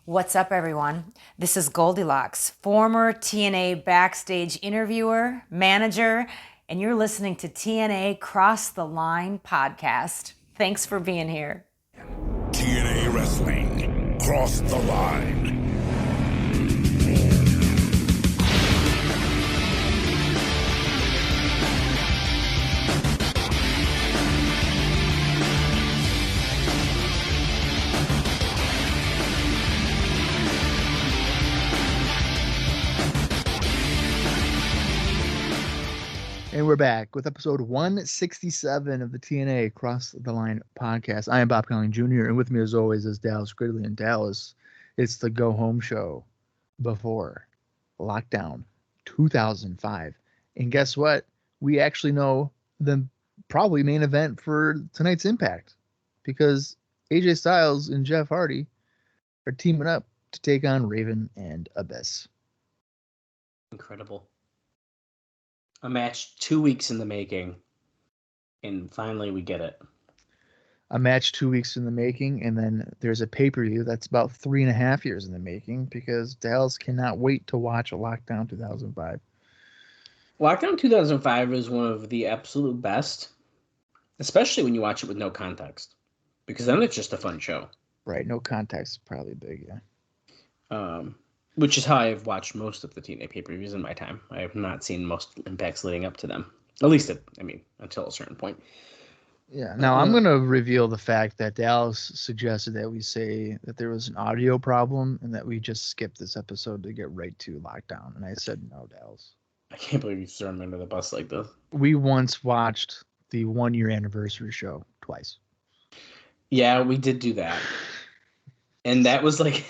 What's up, everyone? This is Goldilocks, former TNA backstage interviewer, manager, and you're listening to TNA Cross the Line podcast. Thanks for being here. TNA Wrestling, Cross the Line. And we're back with episode 167 of the TNA Cross the Line podcast. I am Bob Colling Jr. and with me as always is Dallas Gridley in Dallas. It's the go home show before lockdown 2005. And guess what? We actually know the probably main event for tonight's Impact because AJ Styles and Jeff Hardy are teaming up to take on Raven and Abyss. Incredible. A match 2 weeks in the making, and finally we get it. A match 2 weeks in the making, and then there's a pay-per-view that's about 3.5 years in the making because Dallas cannot wait to watch a Lockdown 2005. Lockdown 2005 is one of the absolute best, especially when you watch it with no context, because then it's just a fun show. Right, no context is probably big, yeah. Which is how I've watched most of the TNA pay-per-views in my time. I have not seen most impacts leading up to them. At least, until a certain point. Yeah, now I'm going to reveal the fact that Dallas suggested that we say that there was an audio problem and that we just skip this episode to get right to Lockdown. And I said, no, Dallas. I can't believe you threw him under the bus like this. We once watched the 1 year anniversary show twice. Yeah, we did do that. And that was like...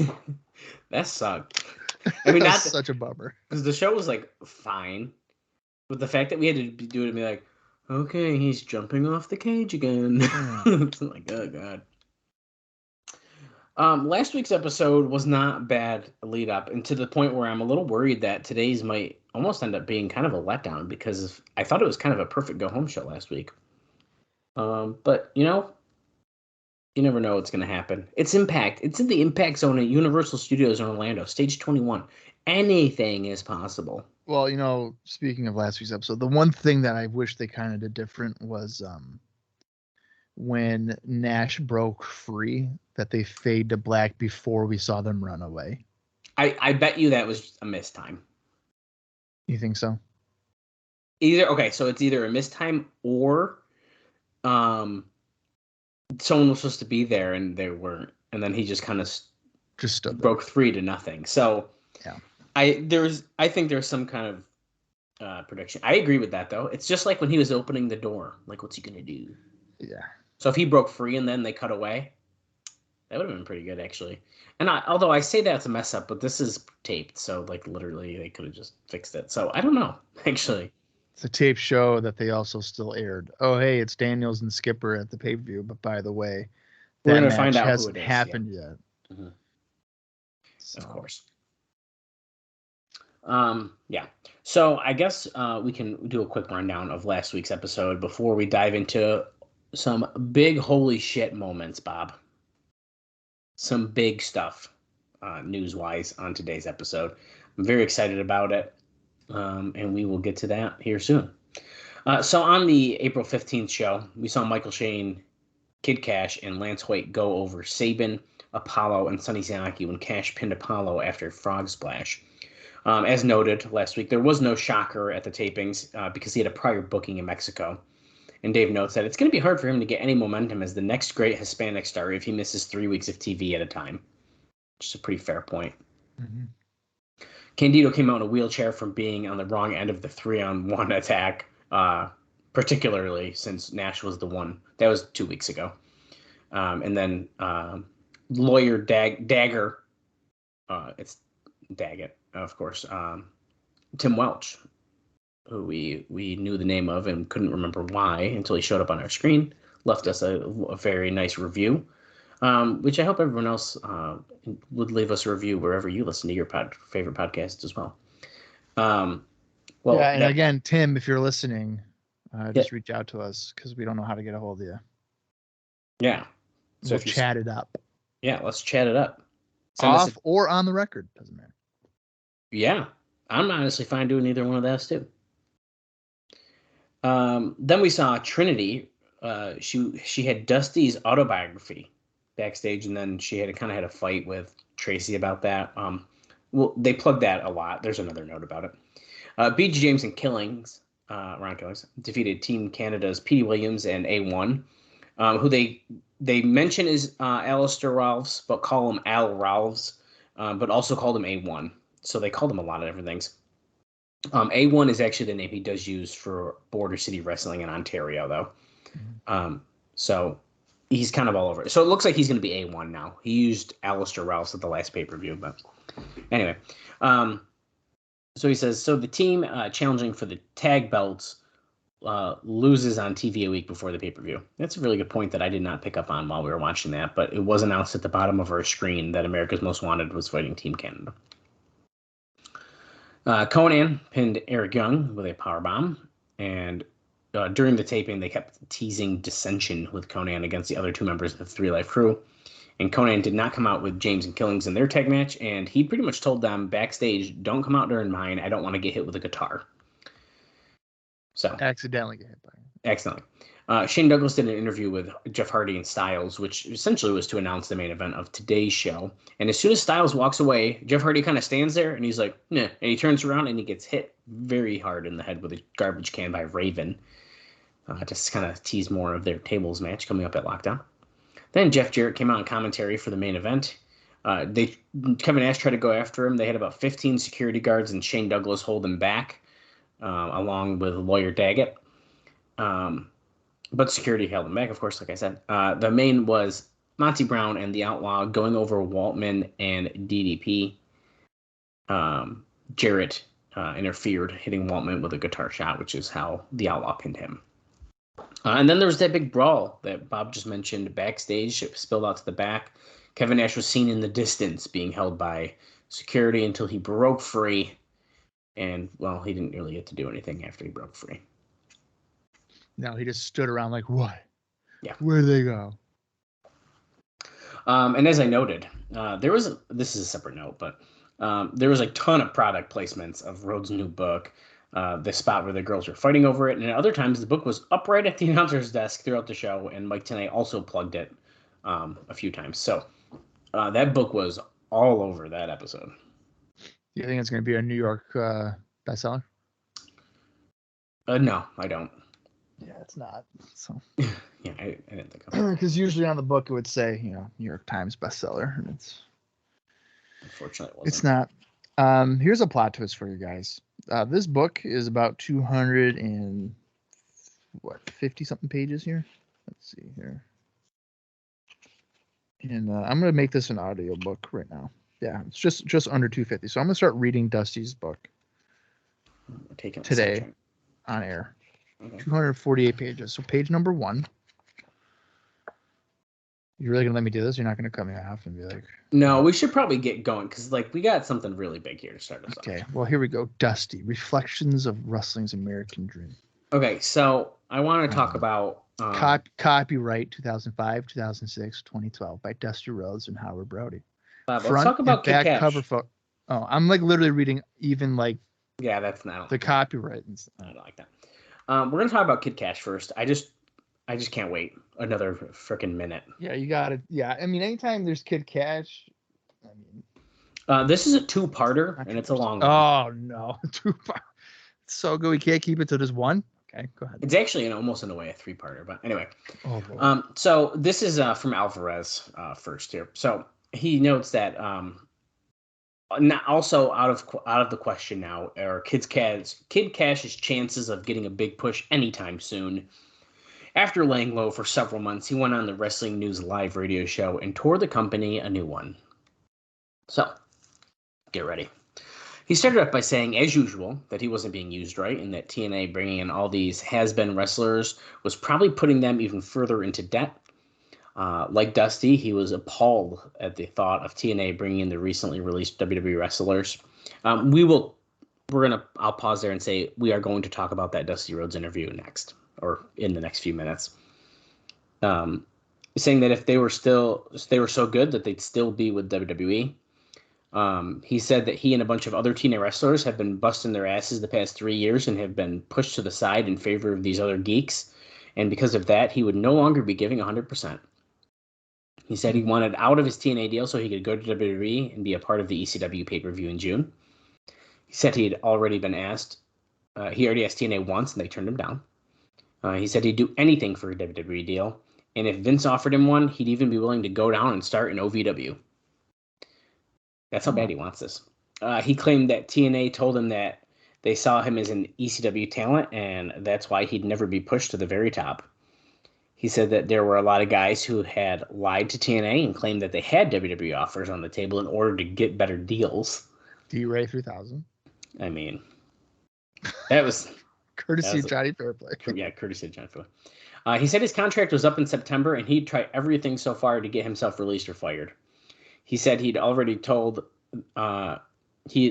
That sucked. That's such a bummer. Because the show was like fine, but the fact that we had to do it and be like, okay, he's jumping off the cage again. It's like, oh god. Last week's episode was not bad lead up, and to the point where I'm a little worried that today's might almost end up being kind of a letdown because I thought it was kind of a perfect go home show last week. But you never know what's going to happen. It's Impact. It's in the Impact Zone at Universal Studios in Orlando, Stage 21. Anything is possible. Well, speaking of last week's episode, the one thing that I wish they kind of did different was when Nash broke free, that they fade to black before we saw them run away. I bet you that was a missed time. You think so? So it's either a missed time or someone was supposed to be there and they weren't, and then he just kind of broke 3 to nothing. So yeah, I think there's some kind of prediction. I agree with that though. It's just like when he was opening the door, like what's he gonna do? Yeah. So if he broke free and then they cut away, that would have been pretty good actually. And although I say that's a mess up, but this is taped, so like literally they could have just fixed it. So I don't know actually. It's a tape show that they also still aired. Oh, hey, it's Daniels and Skipper at the pay-per-view. But by the way, we're going to find out hasn't happened yet. Mm-hmm. So. Of course. Yeah. So I guess we can do a quick rundown of last week's episode before we dive into some big holy shit moments, Bob. Some big stuff news-wise on today's episode. I'm very excited about it. And we will get to that here soon. So on the April 15th show, we saw Michael Shane, Kid Cash, and Lance Hoyt go over Sabin, Apollo, and Sonny Zanaki when Cash pinned Apollo after Frog Splash. As noted last week, there was no shocker at the tapings because he had a prior booking in Mexico. And Dave notes that it's going to be hard for him to get any momentum as the next great Hispanic star if he misses 3 weeks of TV at a time. Which is a pretty fair point. Mm-hmm. Candido came out in a wheelchair from being on the wrong end of the 3-on-1 attack, particularly since Nash was the one. That was 2 weeks ago. And then lawyer Dagger, it's Daggett, of course, Tim Welch, who we knew the name of and couldn't remember why until he showed up on our screen, left us a very nice review. Which I hope everyone else would leave us a review wherever you listen to your favorite podcast as well. Again, Tim, if you're listening, just reach out to us because we don't know how to get a hold of you. Yeah. So we'll chat it up. Yeah, let's chat it up. Off or on the record, doesn't matter. Yeah, I'm honestly fine doing either one of those too. Then we saw Trinity. She had Dusty's autobiography backstage, and then she had kind of had a fight with Tracy about that. Well, they plugged that a lot. There's another note about it. BG James and Ron Killings defeated Team Canada's Petey Williams and A1, who they mention is Alistair Ralphs, but call him Al Ralphs, but also called him A1. So they called him a lot of different things. A1 is actually the name he does use for Border City Wrestling in Ontario, though. So he's kind of all over it. So it looks like he's going to be A1 now. He used Alistair Ralphs at the last pay-per-view, but anyway. So he says, so the team challenging for the tag belts loses on TV a week before the pay-per-view. That's a really good point that I did not pick up on while we were watching that, but it was announced at the bottom of our screen that America's Most Wanted was fighting Team Canada. Conan pinned Eric Young with a powerbomb, and during the taping, they kept teasing dissension with Conan against the other two members of the Three Life Crew. And Conan did not come out with James and Killings in their tag match, and he pretty much told them backstage, don't come out during mine. I don't want to get hit with a guitar. So Accidentally get hit by it. Accidentally. Shane Douglas did an interview with Jeff Hardy and Styles, which essentially was to announce the main event of today's show. And as soon as Styles walks away, Jeff Hardy kind of stands there, and he's like, nah. And he turns around, and he gets hit very hard in the head with a garbage can by Raven. Just kind of tease more of their tables match coming up at Lockdown. Then Jeff Jarrett came out in commentary for the main event. Kevin Nash tried to go after him. They had about 15 security guards, and Shane Douglas hold him back, along with Lawyer Daggett. But security held him back, of course, like I said. The main was Monty Brown and the Outlaw going over Waltman and DDP. Jarrett interfered, hitting Waltman with a guitar shot, which is how the Outlaw pinned him. And then there was that big brawl that Bob just mentioned backstage. It spilled out to the back. Kevin Nash was seen in the distance being held by security until he broke free. And, well, he didn't really get to do anything after he broke free. No, he just stood around like, what? Yeah. Where'd they go? And as I noted, this is a separate note, but there was a ton of product placements of Rhodes' new book, the spot where the girls were fighting over it. And at other times, the book was upright at the announcer's desk throughout the show, and Mike Tenay also plugged it a few times. So that book was all over that episode. Do you think it's going to be a New York bestseller? No, I don't. Yeah, it's not. So yeah, I didn't think of it. Because usually on the book it would say, New York Times bestseller, and unfortunately, it wasn't. It's not. Here's a plot twist for you guys. This book is about 250 something pages here. Let's see here. And I'm going to make this an audio book right now. Yeah, it's just under 250. So I'm going to start reading Dusty's book today on air. Okay. 248 pages. So page number 1. You're really going to let me do this? You're not going to cut me off and be like... No, we should probably get going because we got something really big here to start us off. Okay, well, here we go. Dusty, Reflections of Wrestling's American Dream. Okay, so I want to talk about... copyright 2005, 2006, 2012 by Dusty Rhodes and Howard Brody. Let's talk about Kid Cash. Cover photo. Oh, I'm literally reading even Yeah, that's not... the copyright. I don't like that. We're going to talk about Kid Cash first. I just can't wait another freaking minute. Yeah, you got it. Yeah, I mean, anytime there's Kid Cash, this is a 2-parter, and it's a long one. Oh, no. 2-part. It's so good. We can't keep it to just one? Okay, go ahead. It's actually almost in a way a 3-parter, but anyway. So this is from Alvarez first here. So he notes that also out of the question now are Kid Cash's chances of getting a big push anytime soon. After laying low for several months, he went on the Wrestling News Live radio show and toured the company a new one. So, get ready. He started off by saying, as usual, that he wasn't being used right and that TNA bringing in all these has-been wrestlers was probably putting them even further into debt. Like Dusty, he was appalled at the thought of TNA bringing in the recently released WWE wrestlers. I'll pause there and say we are going to talk about that Dusty Rhodes interview next, or in the next few minutes. Saying that if they were so good that they'd still be with WWE. He said that he and a bunch of other TNA wrestlers have been busting their asses the past 3 years and have been pushed to the side in favor of these other geeks. And because of that, he would no longer be giving 100%. He said he wanted out of his TNA deal so he could go to WWE and be a part of the ECW pay-per-view in June. He said he had already been asked. He already asked TNA once, and they turned him down. He said he'd do anything for a WWE deal, and if Vince offered him one, he'd even be willing to go down and start an OVW. That's how bad he wants this. He claimed that TNA told him that they saw him as an ECW talent, and that's why he'd never be pushed to the very top. He said that there were a lot of guys who had lied to TNA and claimed that they had WWE offers on the table in order to get better deals. D-Ray 3000. I mean, that was... Courtesy of Johnny Fairplay. Yeah, courtesy of Johnny Fairplay. He said his contract was up in September, and he'd try everything so far to get himself released or fired. He said he'd already told them that he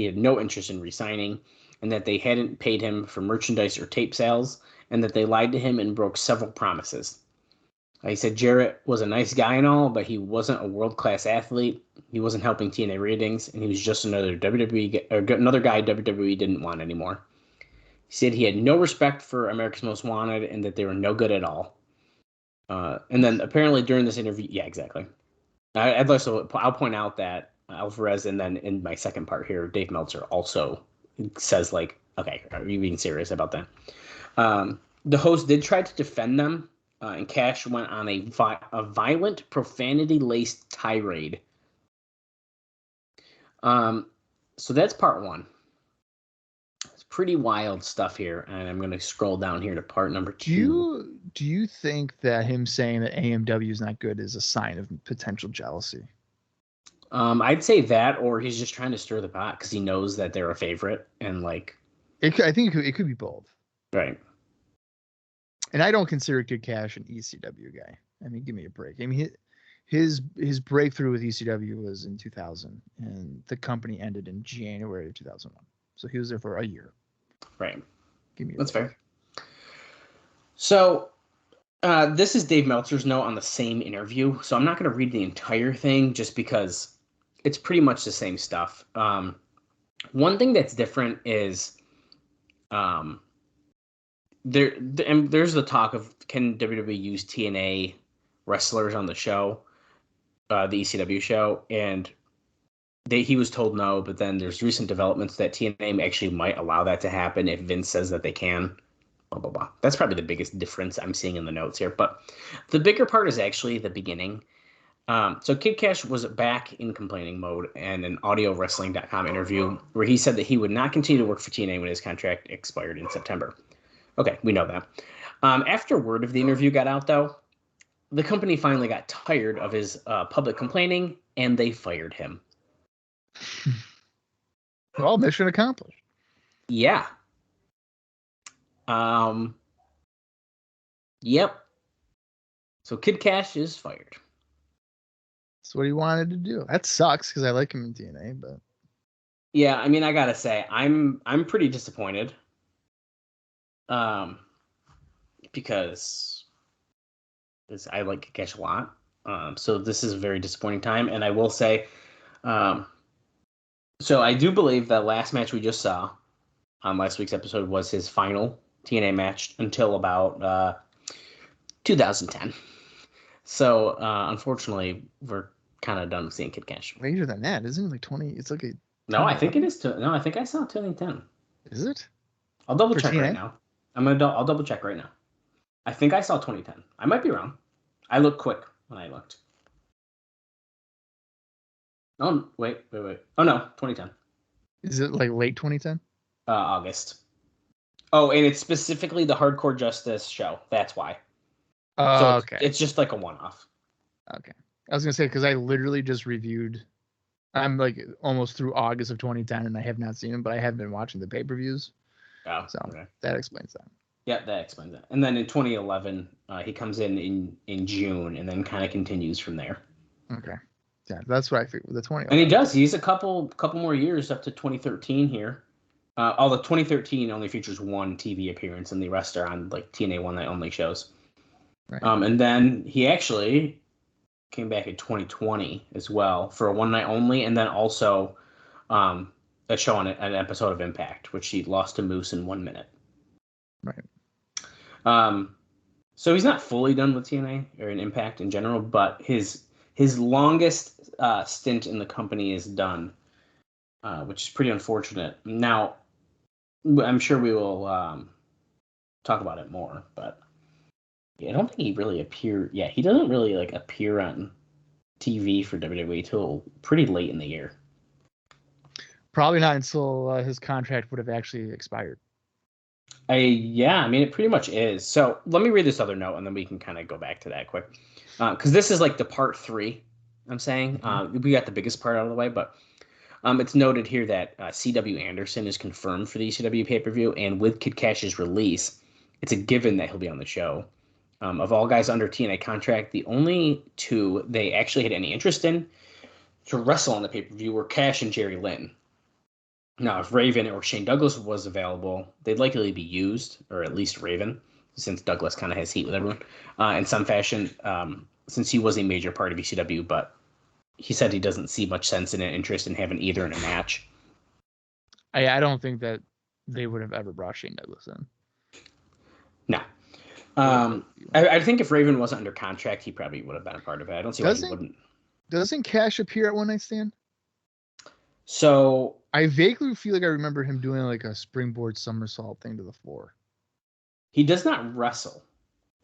had no interest in resigning, and that they hadn't paid him for merchandise or tape sales, and that they lied to him and broke several promises. He said Jarrett was a nice guy and all, but he wasn't a world-class athlete. He wasn't helping TNA ratings, and he was just another guy WWE didn't want anymore. He said he had no respect for America's Most Wanted and that they were no good at all. And then apparently during this interview, yeah, exactly. I'll point out that Alvarez, and then in my second part here, Dave Meltzer also says, like, okay, are you being serious about that? The host did try to defend them, and Cash went on a violent, profanity-laced tirade. So that's part one. It's pretty wild stuff here, and I'm going to scroll down here to part number two. Do you think that him saying that AMW is not good is a sign of potential jealousy? I'd say that, or he's just trying to stir the pot because he knows that they're a favorite, and like... I think it could be both. Right. And I don't consider Kid Cash an ECW guy. I mean, give me a break. I mean, his breakthrough with ECW was in 2000, and the company ended in January of 2001. So he was there for a year. Right. That's fair. So this is Dave Meltzer's note on the same interview. So I'm not going to read the entire thing just because it's pretty much the same stuff. One thing that's different is there's the talk of, can WWE use TNA wrestlers on the show, the ECW show, and he was told no, but then there's recent developments that TNA actually might allow that to happen if Vince says that they can. Blah, blah, blah. That's probably the biggest difference I'm seeing in the notes here. But the bigger part is actually the beginning. So Kid Cash was back in complaining mode in an AudioWrestling.com interview where he said that he would not continue to work for TNA when his contract expired in September. Okay, we know that. After word of the interview got out, though, the company finally got tired of his public complaining, and they fired him. Well, mission accomplished. Yeah. Yep. So Kid Cash is fired. That's what he wanted to do. That sucks because I like him in TNA, but yeah, I mean, I gotta say, I'm pretty disappointed. Because I like Kid Cash a lot. So this is a very disappointing time, and I will say, so I do believe that last match we just saw on last week's episode was his final TNA match until about 2010. So unfortunately, we're kind of done with seeing Kid Cash. Later than that, isn't it? Like 20? It's like a... No, I think it is. No, I think I saw 2010. Is it? I'll double check TNA? right now. I'll double check right now. I think I saw 2010. I might be wrong. I looked quick when I looked. Oh, wait. Oh, no, 2010. Is it like late 2010? August. Oh, and it's specifically the Hardcore Justice show. That's why. So Okay. It's just like a one-off. Okay. I was going to say, because I literally just reviewed, I'm like almost through August of 2010, and I have not seen them, but I have been watching the pay-per-views. Oh, so okay. That explains that. Yeah, that explains that. And then in 2011, he comes in June and then kind of continues from there. Okay. Yeah, that's what I figured with the 20. And he does. He's a couple more years up to 2013 here. Although 2013 only features one TV appearance, and the rest are on like TNA One Night Only shows. Right. And then he actually came back in 2020 as well for a one night only, and then also a show on an episode of Impact, which he lost to Moose in 1 minute. Right. So he's not fully done with TNA or in Impact in general, but his longest stint in the company is done, which is pretty unfortunate. Now, I'm sure we will talk about it more, but I don't think he really appeared. Yeah, he doesn't really like appear on TV for WWE till pretty late in the year. Probably not until his contract would have actually expired. I mean, it pretty much is. So let me read this other note, and then we can kind of go back to that quick, because this is like the part 3. I'm saying we got the biggest part out of the way, but it's noted here that C.W. Anderson is confirmed for the ECW pay-per-view, and with Kid Cash's release, it's a given that he'll be on the show. Of all guys under TNA contract, the only 2 they actually had any interest in to wrestle on the pay-per-view were Cash and Jerry Lynn. Now, if Raven or Shane Douglas was available, they'd likely be used, or at least Raven, since Douglas kind of has heat with everyone in some fashion, since he was a major part of ECW, but he said he doesn't see much sense in an interest in having either in a match. I don't think that they would have ever brought Shane Douglas in. No. I think if Raven wasn't under contract, he probably would have been a part of it. I don't see why he wouldn't. Doesn't Cash appear at One Night Stand? So I vaguely feel like I remember him doing like a springboard somersault thing to the floor. He does not wrestle.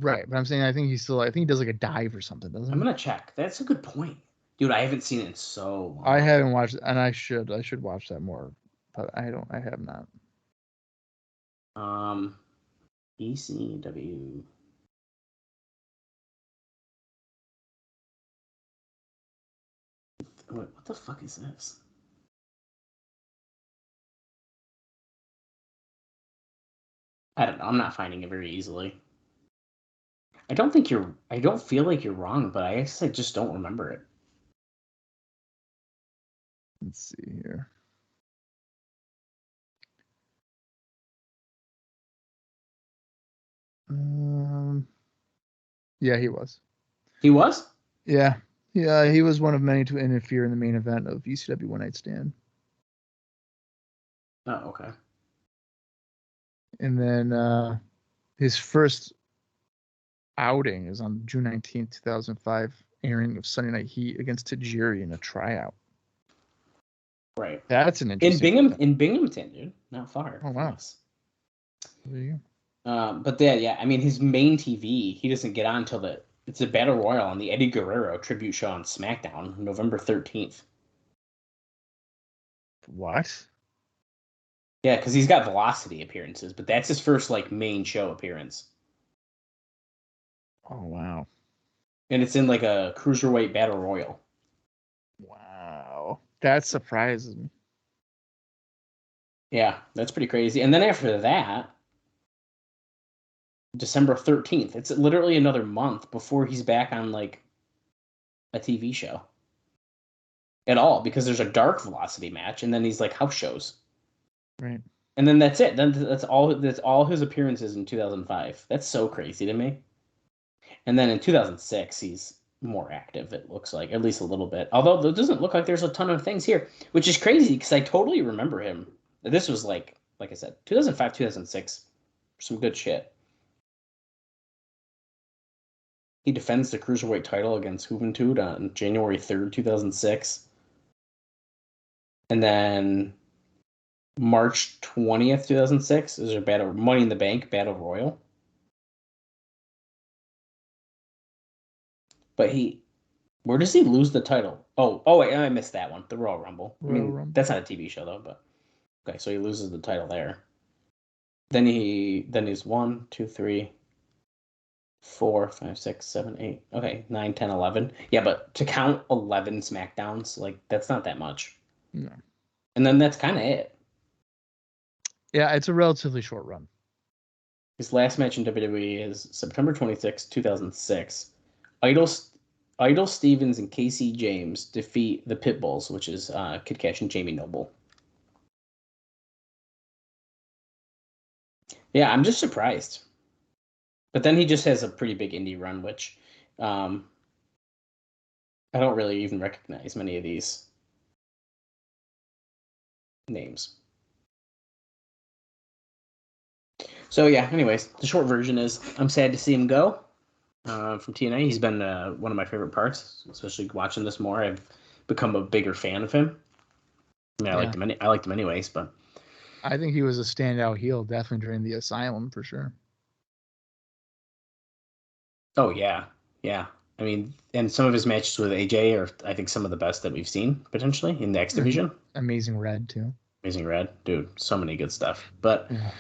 Right, but I'm saying I think he does like a dive or something, doesn't he? I'm gonna check. That's a good point. Dude, I haven't seen it in so long. I haven't watched it, and I should watch that more, but I have not. ECW. What the fuck is this? I don't know. I'm not finding it very easily. I don't feel like you're wrong, but I guess I just don't remember it. Let's see here. Yeah, he was. He was? Yeah, he was one of many to interfere in the main event of ECW One Night Stand. Oh, okay. And then his first outing is on June 19th, 2005, airing of Sunday Night Heat against Tajiri in a tryout. Right. That's an interesting in Binghamton, dude. Not far. Oh, wow. Yes. There you But yeah, I mean, his main TV, he doesn't get on until it's a Battle Royal on the Eddie Guerrero tribute show on SmackDown, November 13th. What? Yeah, because he's got Velocity appearances, but that's his first like main show appearance. Oh, wow. And it's in like a Cruiserweight Battle Royal. Wow. That surprises me. Yeah, that's pretty crazy. And then after that, December 13th, it's literally another month before he's back on like a TV show at all, because there's a Dark Velocity match, and then he's like house shows. Right. And then that's it. Then that's all his appearances in 2005. That's so crazy to me. And then in 2006, he's more active, it looks like, at least a little bit. Although it doesn't look like there's a ton of things here, which is crazy because I totally remember him. This was like I said, 2005, 2006, some good shit. He defends the Cruiserweight title against Juventud on January 3rd, 2006. And then March 20th, 2006 is a Money in the Bank Battle Royal. But where does he lose the title? Oh wait, I missed that one. The Royal Rumble. Rumble. That's not a TV show though, but okay, so he loses the title there. Then he's 1, 2, 3, 4, 5, 6, 7, 8. Okay, 9, 10, 11. Yeah, but to count 11 SmackDowns, like that's not that much. No. And then that's kind of it. Yeah, it's a relatively short run. His last match in WWE is September 26, 2006. Idol Stevens and Casey James defeat the Pitbulls, which is Kid Cash and Jamie Noble. Yeah, I'm just surprised. But then he just has a pretty big indie run, which I don't really even recognize many of these names. So yeah, anyways, the short version is I'm sad to see him go from TNA. He's been one of my favorite parts, especially watching this more. I've become a bigger fan of him. I mean, I liked him anyways, but I think he was a standout heel definitely during the Asylum for sure. oh yeah, yeah. I mean, and some of his matches with AJ are, I think, some of the best that we've seen potentially in the X division. Amazing Red too. Amazing Red, dude, so many good stuff. But Yeah.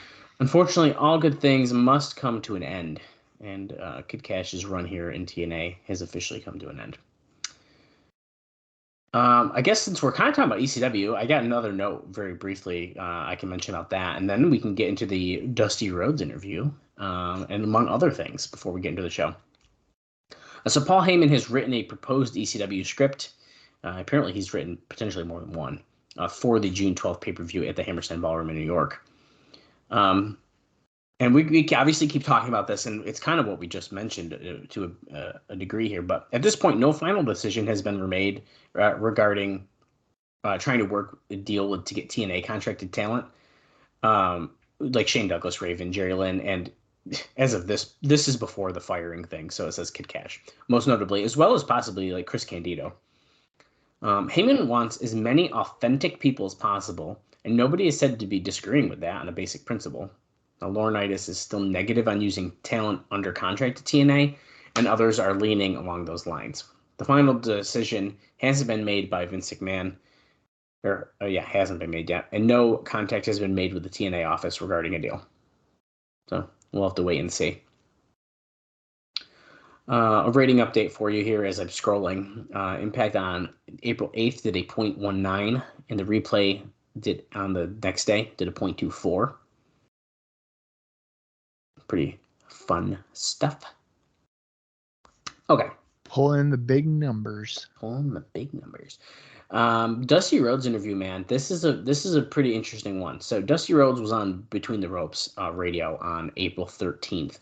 unfortunately, all good things must come to an end, and Kid Cash's run here in TNA has officially come to an end. I guess since we're kind of talking about ECW, I got another note very briefly I can mention about that, and then we can get into the Dusty Rhodes interview, and among other things before we get into the show. So Paul Heyman has written a proposed ECW script. Apparently, he's written potentially more than one for the June 12th pay-per-view at the Hammerstein Ballroom in New York. And we obviously keep talking about this, and it's kind of what we just mentioned to a degree here. But at this point, no final decision has been made regarding trying to work a deal to get TNA contracted talent, like Shane Douglas, Raven, Jerry Lynn, and as of this is before the firing thing, so it says Kid Cash, most notably, as well as possibly like Chris Candido. Heyman wants as many authentic people as possible, and nobody is said to be disagreeing with that on a basic principle. Now, Laurinaitis is still negative on using talent under contract to TNA, and others are leaning along those lines. The final decision hasn't been made by Vince McMahon, hasn't been made yet, and no contact has been made with the TNA office regarding a deal. So we'll have to wait and see. A rating update for you here as I'm scrolling. Impact on April 8th did a 0.19, and the replay did on the next day did a 0.24. Pretty fun stuff. Okay. Pulling the big numbers. Dusty Rhodes interview, man. This is a pretty interesting one. So Dusty Rhodes was on Between the Ropes radio on April 13th,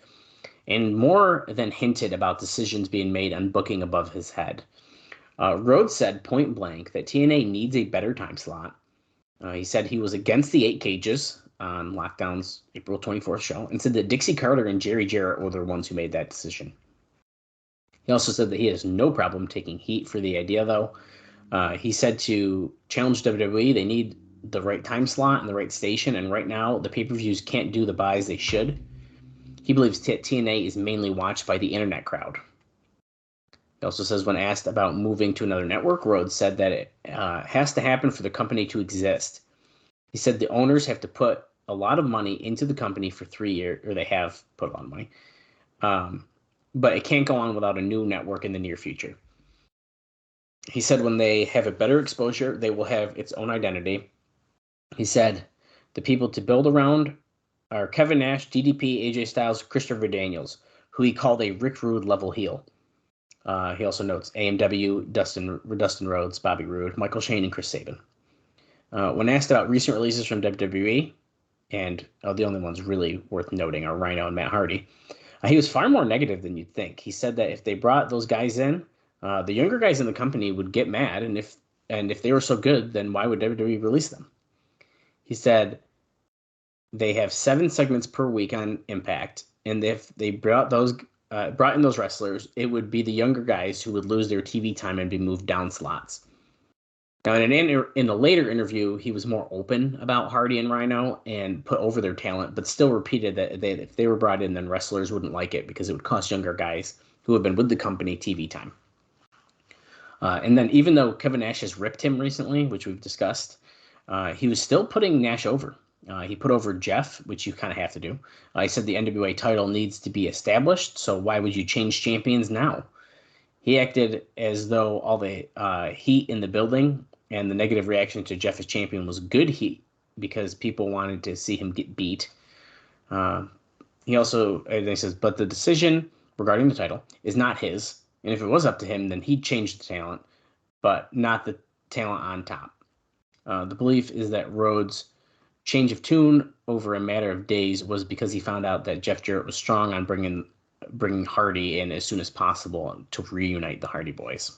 and more than hinted about decisions being made on booking above his head. Rhodes said point blank that TNA needs a better time slot. He said he was against the 8 cages on Lockdown's April 24th show, and said that Dixie Carter and Jerry Jarrett were the ones who made that decision. He also said that he has no problem taking heat for the idea, though. He said to challenge WWE, they need the right time slot and the right station, and right now the pay-per-views can't do the buys they should. He believes TNA is mainly watched by the internet crowd. He also says when asked about moving to another network, Rhodes said that it has to happen for the company to exist. He said the owners have to put a lot of money into the company for 3 years, or they have put a lot of money, but it can't go on without a new network in the near future. He said when they have a better exposure, they will have its own identity. He said the people to build around are Kevin Nash, DDP, AJ Styles, Christopher Daniels, who he called a Rick Rude level heel. He also notes AMW, Dustin Rhodes, Bobby Roode, Michael Shane, and Chris Sabin. When asked about recent releases from WWE, and the only ones really worth noting are Rhino and Matt Hardy, he was far more negative than you'd think. He said that if they brought those guys in, the younger guys in the company would get mad, and if they were so good, then why would WWE release them? He said they have 7 segments per week on Impact, and if they brought in those wrestlers, it would be the younger guys who would lose their TV time and be moved down slots. Now, in a later interview, he was more open about Hardy and Rhino and put over their talent, but still repeated that if they were brought in, then wrestlers wouldn't like it because it would cost younger guys who have been with the company TV time. And then even though Kevin Nash has ripped him recently, which we've discussed, he was still putting Nash over. He put over Jeff, which you kind of have to do. He said the NWA title needs to be established, so why would you change champions now? He acted as though all the heat in the building and the negative reaction to Jeff as champion was good heat because people wanted to see him get beat. He says, but the decision regarding the title is not his. And if it was up to him, then he'd change the talent, but not the talent on top. The belief is that Rhodes' change of tune over a matter of days was because he found out that Jeff Jarrett was strong on bringing Hardy in as soon as possible to reunite the Hardy Boys.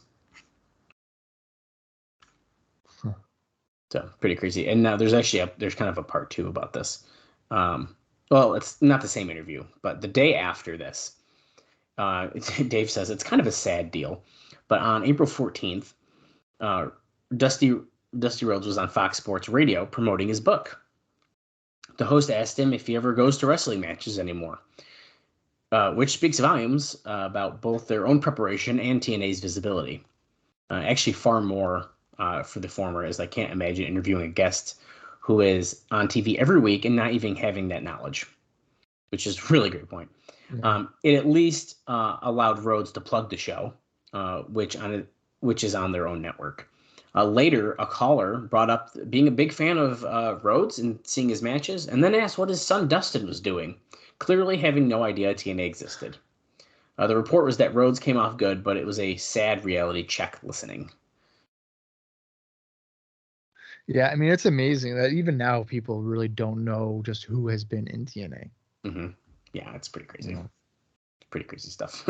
So pretty crazy. And now there's actually there's kind of a part 2 about this. Well, it's not the same interview, but the day after this, Dave says it's kind of a sad deal. But on April 14th, Dusty Rhodes was on Fox Sports Radio promoting his book. The host asked him if he ever goes to wrestling matches anymore, which speaks volumes about both their own preparation and TNA's visibility. Actually, far more for the former, as I can't imagine interviewing a guest who is on TV every week and not even having that knowledge, which is a really great point. Yeah. It at least allowed Rhodes to plug the show, which is on their own network. Later, a caller brought up being a big fan of Rhodes and seeing his matches, and then asked what his son Dustin was doing, clearly having no idea TNA existed. The report was that Rhodes came off good, but it was a sad reality check listening. Yeah, I mean, it's amazing that even now people really don't know just who has been in TNA. Mm-hmm. Yeah, it's pretty crazy. Yeah. Pretty crazy stuff.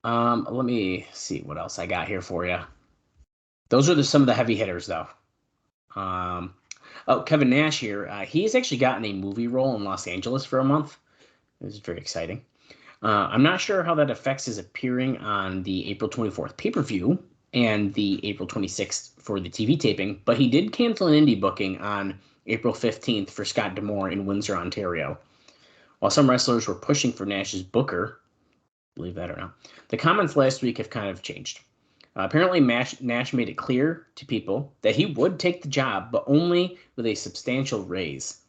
Let me see what else I got here for you. Those are some of the heavy hitters, though. Kevin Nash here. He's actually gotten a movie role in Los Angeles for a month. This is very exciting. I'm not sure how that affects his appearing on the April 24th pay-per-view and the April 26th for the TV taping, but he did cancel an indie booking on April 15th for Scott D'Amore in Windsor, Ontario. While some wrestlers were pushing for Nash's booker, believe that or not, the comments last week have kind of changed. Apparently, Nash made it clear to people that he would take the job, but only with a substantial raise.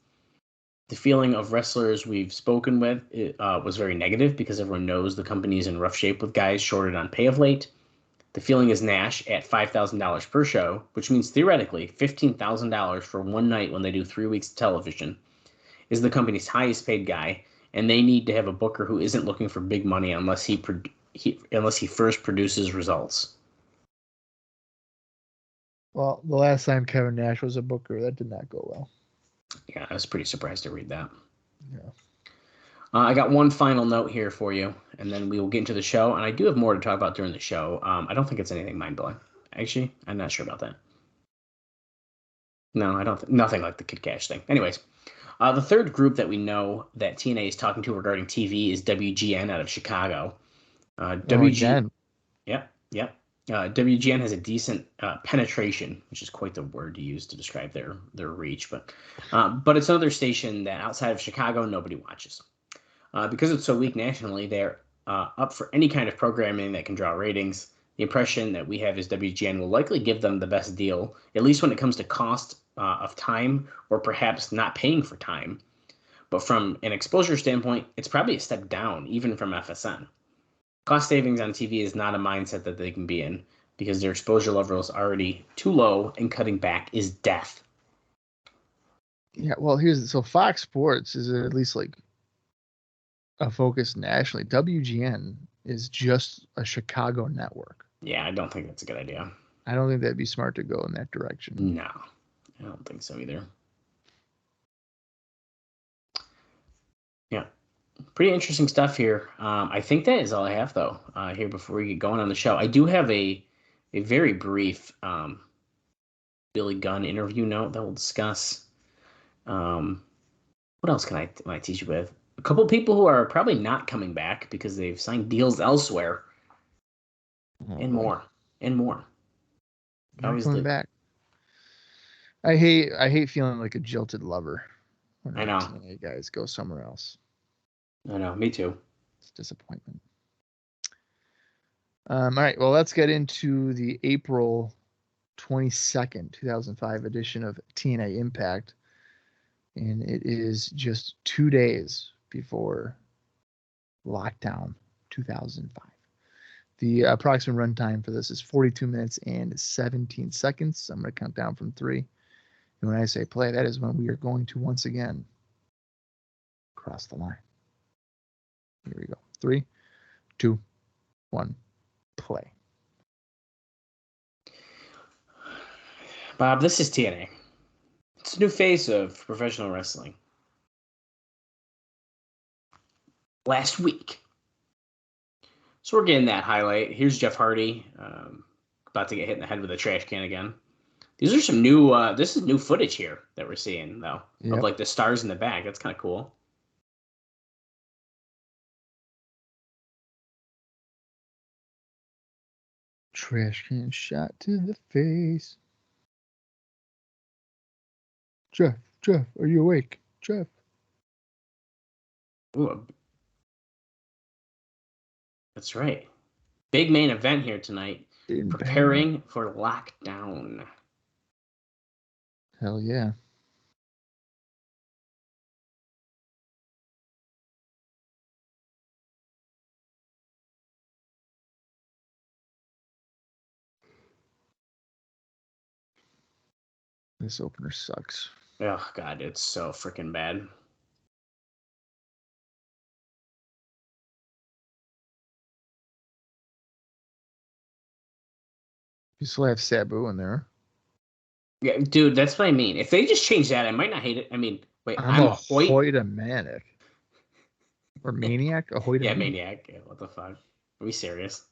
The feeling of wrestlers we've spoken with was very negative because everyone knows the company is in rough shape with guys shorted on pay of late. The feeling is Nash at $5,000 per show, which means theoretically $15,000 for one night when they do 3 weeks of television, is the company's highest paid guy, and they need to have a booker who isn't looking for big money unless he first produces results. Well, the last time Kevin Nash was a booker, that did not go well. Yeah, I was pretty surprised to read that. Yeah. I got one final note here for you, and then we will get into the show. And I do have more to talk about during the show. I don't think it's anything mind-blowing. Actually, I'm not sure about that. No, I don't. Nothing like the Kid Cash thing. Anyways, the third group that we know that TNA is talking to regarding TV is WGN out of Chicago. Again. Yep. WGN has a decent penetration, which is quite the word to use to describe their reach. But it's another station that outside of Chicago, nobody watches. Because it's so weak nationally, they're up for any kind of programming that can draw ratings. The impression that we have is WGN will likely give them the best deal, at least when it comes to cost of time or perhaps not paying for time. But from an exposure standpoint, it's probably a step down, even from FSN. Cost savings on TV is not a mindset that they can be in because their exposure level is already too low and cutting back is death. Yeah, well, so Fox Sports is at least like a focus nationally. WGN is just a Chicago network. Yeah, I don't think that's a good idea. I don't think that'd be smart to go in that direction. No, I don't think so either. Yeah, pretty interesting stuff here. I think that is all I have, though, here before we get going on the show. I do have a very brief Billy Gunn interview note that we'll discuss. What else can I tease you with? A couple people who are probably not coming back because they've signed deals elsewhere. And more. Not coming back. I hate feeling like a jilted lover when I know. TNA guys go somewhere else. I know, me too. It's disappointment. All right, well, let's get into the April 22nd, 2005 edition of TNA Impact. And it is just 2 days before Lockdown 2005. The approximate runtime for this is 42 minutes and 17 seconds. I'm going to count down from 3. And when I say play, that is when we are going to once again cross the line. Here we go. 3, 2, 1, play. Bob, this is TNA. It's a new face of professional wrestling. Last week. So we're getting that highlight. Here's Jeff Hardy about to get hit in the head with a trash can again. These are some new. This is new footage here that we're seeing though of like the stars in the back. That's kind of cool. Trash can shot to the face. Jeff, are you awake? Jeff. Ooh, that's right. Big main event here tonight. Preparing for lockdown. Hell yeah. This opener sucks. Oh, God, it's so freaking bad. You still have Sabu in there. Yeah, dude, that's what I mean. If they just change that, I might not hate it. I mean, wait, I'm a Hoyt-a-manic. Or Maniac? A Hoyt-a-maniac? Yeah, Maniac. Yeah, what the fuck? Are we serious?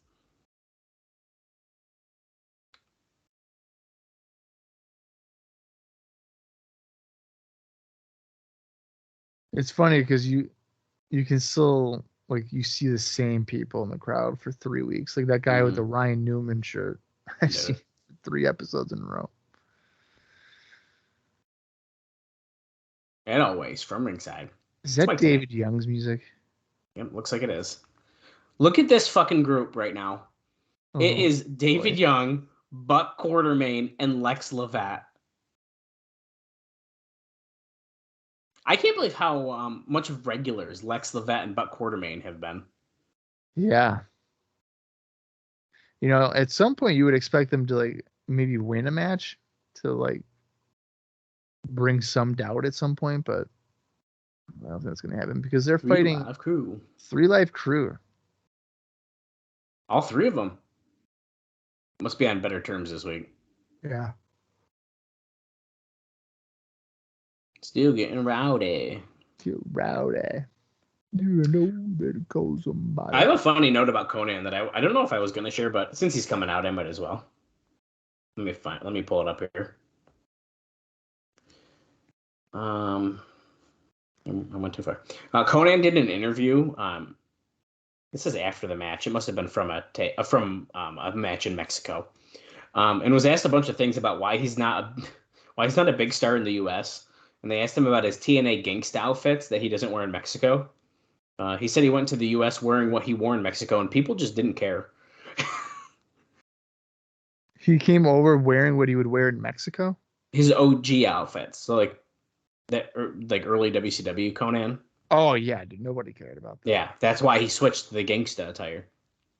It's funny because you can still, like, you see the same people in the crowd for 3 weeks. Like that guy with the Ryan Newman shirt. I've seen 3 episodes in a row. And always from ringside. Is that David Young's music? Yep, looks like it is. Look at this fucking group right now. It is David Young, Buck Quartermain, and Lex Lovett. I can't believe how much of regulars Lex Lovett and Buck Quartermain have been. Yeah. You know, at some point you would expect them to like maybe win a match to like bring some doubt at some point, but I don't think that's going to happen because they're fighting 3 Live Crew. All 3 of them must be on better terms this week. Yeah. Still getting rowdy. You know, better call somebody. I have a funny note about Conan that I don't know if I was going to share, but since he's coming out, I might as well. Let me pull it up here. I went too far. Conan did an interview. This is after the match. It must have been from a match in Mexico, and was asked a bunch of things about why he's not a big star in the U.S. And they asked him about his TNA gangsta outfits that he doesn't wear in Mexico. He said he went to the U.S. wearing what he wore in Mexico, and people just didn't care. He came over wearing what he would wear in Mexico? His OG outfits. So like early WCW Conan. Oh yeah, dude, nobody cared about that. Yeah, that's why he switched to the gangsta attire.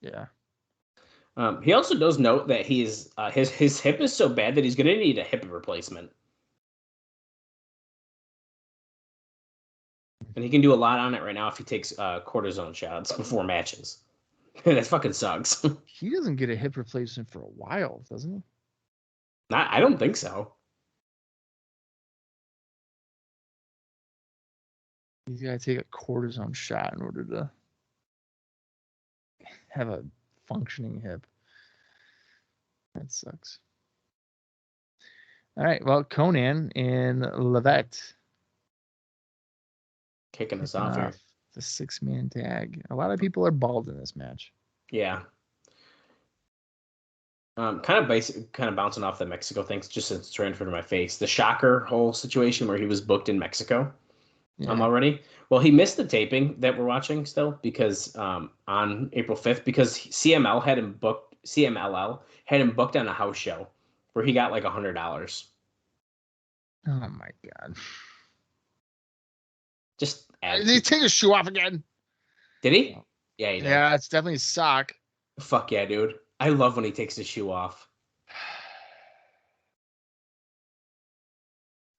Yeah. He also does note that his hip is so bad that he's going to need a hip replacement. And he can do a lot on it right now if he takes cortisone shots before matches. That fucking sucks. He doesn't get a hip replacement for a while, doesn't he? I don't think so. He's got to take a cortisone shot in order to have a functioning hip. That sucks. All right, well, Conan and Lovett Kicking us off here. The 6-man tag. A lot of people are bald in this match. Yeah. Kind of bouncing off the Mexico thing, just since it's transferred to my face. The Shocker whole situation where he was booked in Mexico. Already. Well, he missed the taping that we're watching still because on April 5th because CMLL had him booked on a house show where he got like $100. Oh my god. Just did he take his shoe off again? Did he? Yeah, he did. Yeah, it's definitely a sock. Fuck yeah, dude. I love when he takes his shoe off.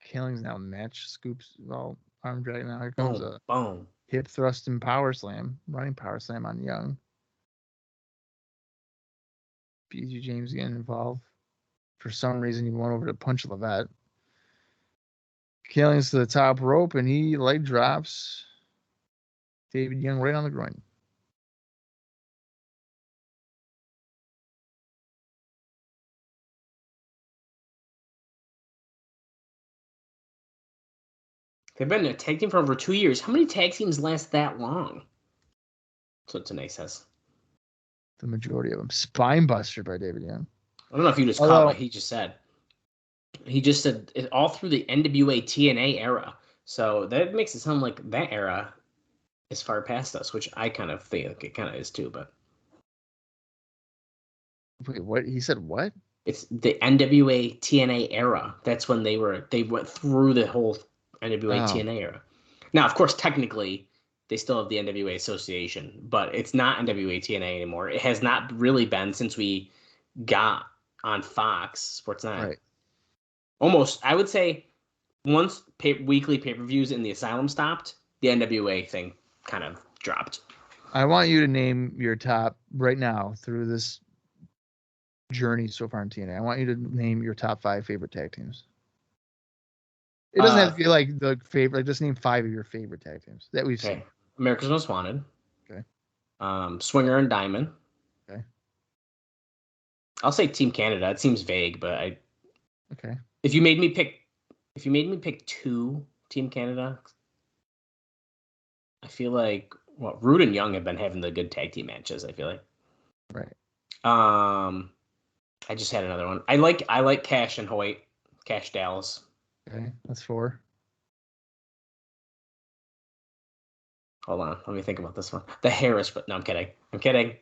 Killing's now match. Scoops all arm drag now. Here comes boom. Hip thrust and power slam. Running power slam on Young. BG James getting involved. For some reason, he went over to punch Lovett. Killing's to the top rope, and he leg drops David Young right on the groin. They've been a tag team for over 2 years. How many tag teams last that long? That's what TNA says. The majority of them. Spinebuster by David Young. I don't know if you just caught what he just said. He just said it all through the NWA TNA era. So that makes it sound like that era is far past us, which I kind of think it kind of is too. But wait, what? He said what? It's the NWA TNA era. That's when they went through the whole NWA TNA era. Now, of course, technically, they still have the NWA Association, but it's not NWA TNA anymore. It has not really been since we got on Fox Sports 9. Right. Almost, I would say, once weekly pay-per-views in the Asylum stopped, the NWA thing kind of dropped. I want you to name your top right now through this journey so far in TNA. I want you to name your top 5 favorite tag teams. It doesn't have to be like the favorite. Like, just name 5 of your favorite tag teams that we've seen. America's Most Wanted. Okay. Swinger and Diamond. Okay. I'll say Team Canada. It seems vague, but Okay. If you made me pick 2 Team Canada, I feel like Rude and Young have been having the good tag team matches. I feel like. Right. I just had another one. I like Cash and Hoyt. Cash Dallas. Okay, that's 4. Hold on, let me think about this one. The Harris, but no, I'm kidding.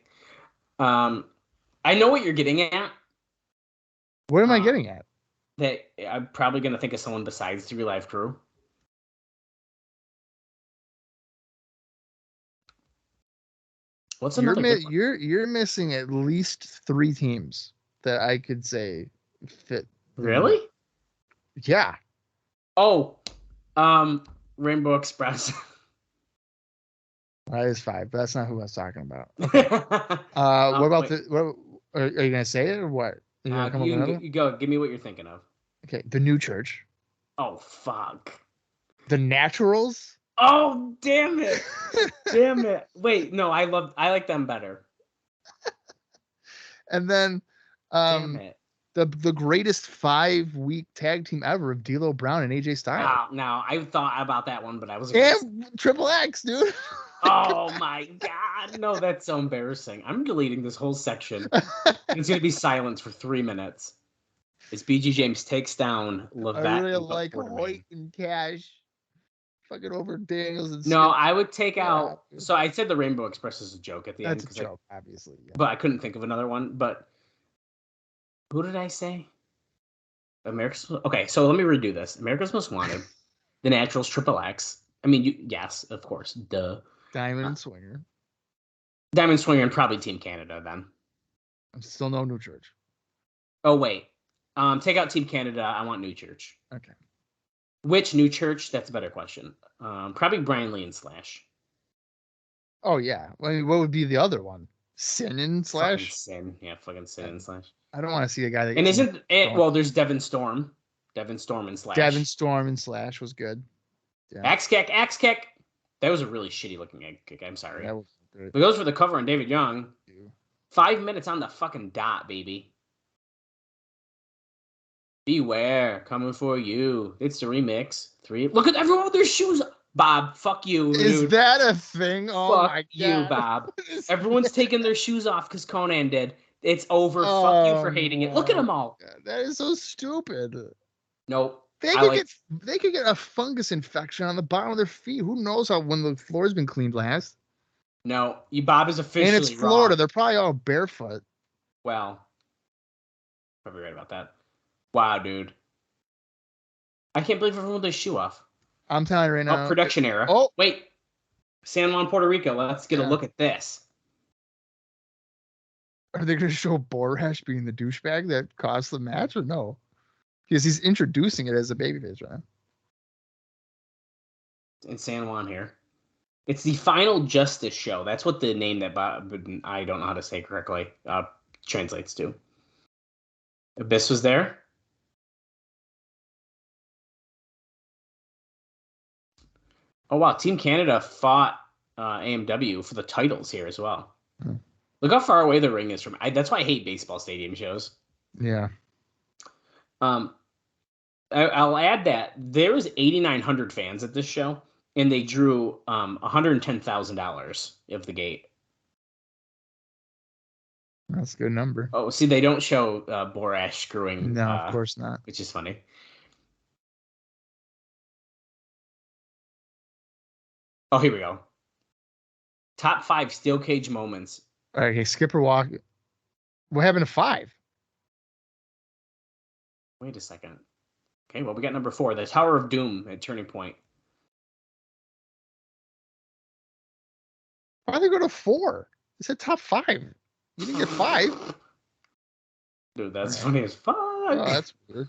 I know what you're getting at. What am I getting at? That I'm probably gonna think of someone besides 3 Live Crew. What's another? You're missing at least 3 teams that I could say fit. Really? Yeah. Oh, Rainbow Express. That is 5, but that's not who I was talking about. Okay. What about what are you gonna say it or what? You go. Give me what you're thinking of. Okay, the New Church. Oh fuck. The Naturals. Oh damn it! Damn it! Wait, no, I like them better. And then, Damn it. the greatest 5-week tag team ever of D'Lo Brown and AJ Styles. Now I thought about that one, but I was. And Triple X, dude. Oh my god! No, that's so embarrassing. I'm deleting this whole section. It's gonna be silence for 3 minutes. As BG James takes down Lovett. I really like Hoyt and Cash. Fucking over Daniels and No, I would take out. So I said the Rainbow Express is a joke at the end. That's a joke, obviously. Yeah. But I couldn't think of another one. But who did I say? America's. Okay, so let me redo this. America's Most Wanted, The Naturals, Triple X. I mean, yes, of course, duh. Diamond and Swinger. Diamond Swinger and probably Team Canada then. I'm still no New Church. Oh wait, take out Team Canada. I want New Church. Okay. Which New Church? That's a better question. Probably Brian Lee and Slash. Oh yeah. I mean, what would be the other one? Sin and Slash. Fucking Sin. Yeah, fucking Sin and Slash. I don't want to see a guy that. And isn't it? Well, there's Devin Storm. Devin Storm and Slash. Devin Storm and Slash was good. Yeah. Axe kick. That was a really shitty looking egg kick. I'm sorry. That was good. But those for the cover on David Young. 5 minutes on the fucking dot, baby. Beware, coming for you. It's the remix. 3. Look at everyone with their shoes. Bob, fuck you, dude. Is that a thing? Oh fuck my god. you, Bob. Everyone's taking their shoes off because Conan did. It's over. Fuck you for hating it. Look at them all. That is so stupid. Nope. They could get a fungus infection on the bottom of their feet. Who knows how when the floor's been cleaned last? No, Bob is officially and it's Florida. Wrong. They're probably all barefoot. Well, probably right about that. Wow, dude. I can't believe everyone with their shoe off. I'm telling you right now. Oh, production error. Oh, wait. San Juan, Puerto Rico. Let's get a look at this. Are they going to show Borash being the douchebag that caused the match or no? Because he's introducing it as a babyface, right? In San Juan here. It's the Final Justice Show. That's what the name that Bob, I don't know how to say correctly, translates to. Abyss was there. Oh, wow. Team Canada fought AMW for the titles here as well. Look how far away the ring is from. That's why I hate baseball stadium shows. Yeah. I'll add that there was 8,900 fans at this show, and they drew $110,000 of the gate. That's a good number. Oh, see, they don't show Borash screwing. No, of course not. Which is funny. Oh, here we go. Top 5 steel cage moments. Okay, Skipper walk. What happened to 5? Wait a second. Okay, well, we got number 4, the Tower of Doom at Turning Point. Why'd they go to 4? It said top 5. You didn't get 5. Dude, that's funny as fuck. Oh, that's weird.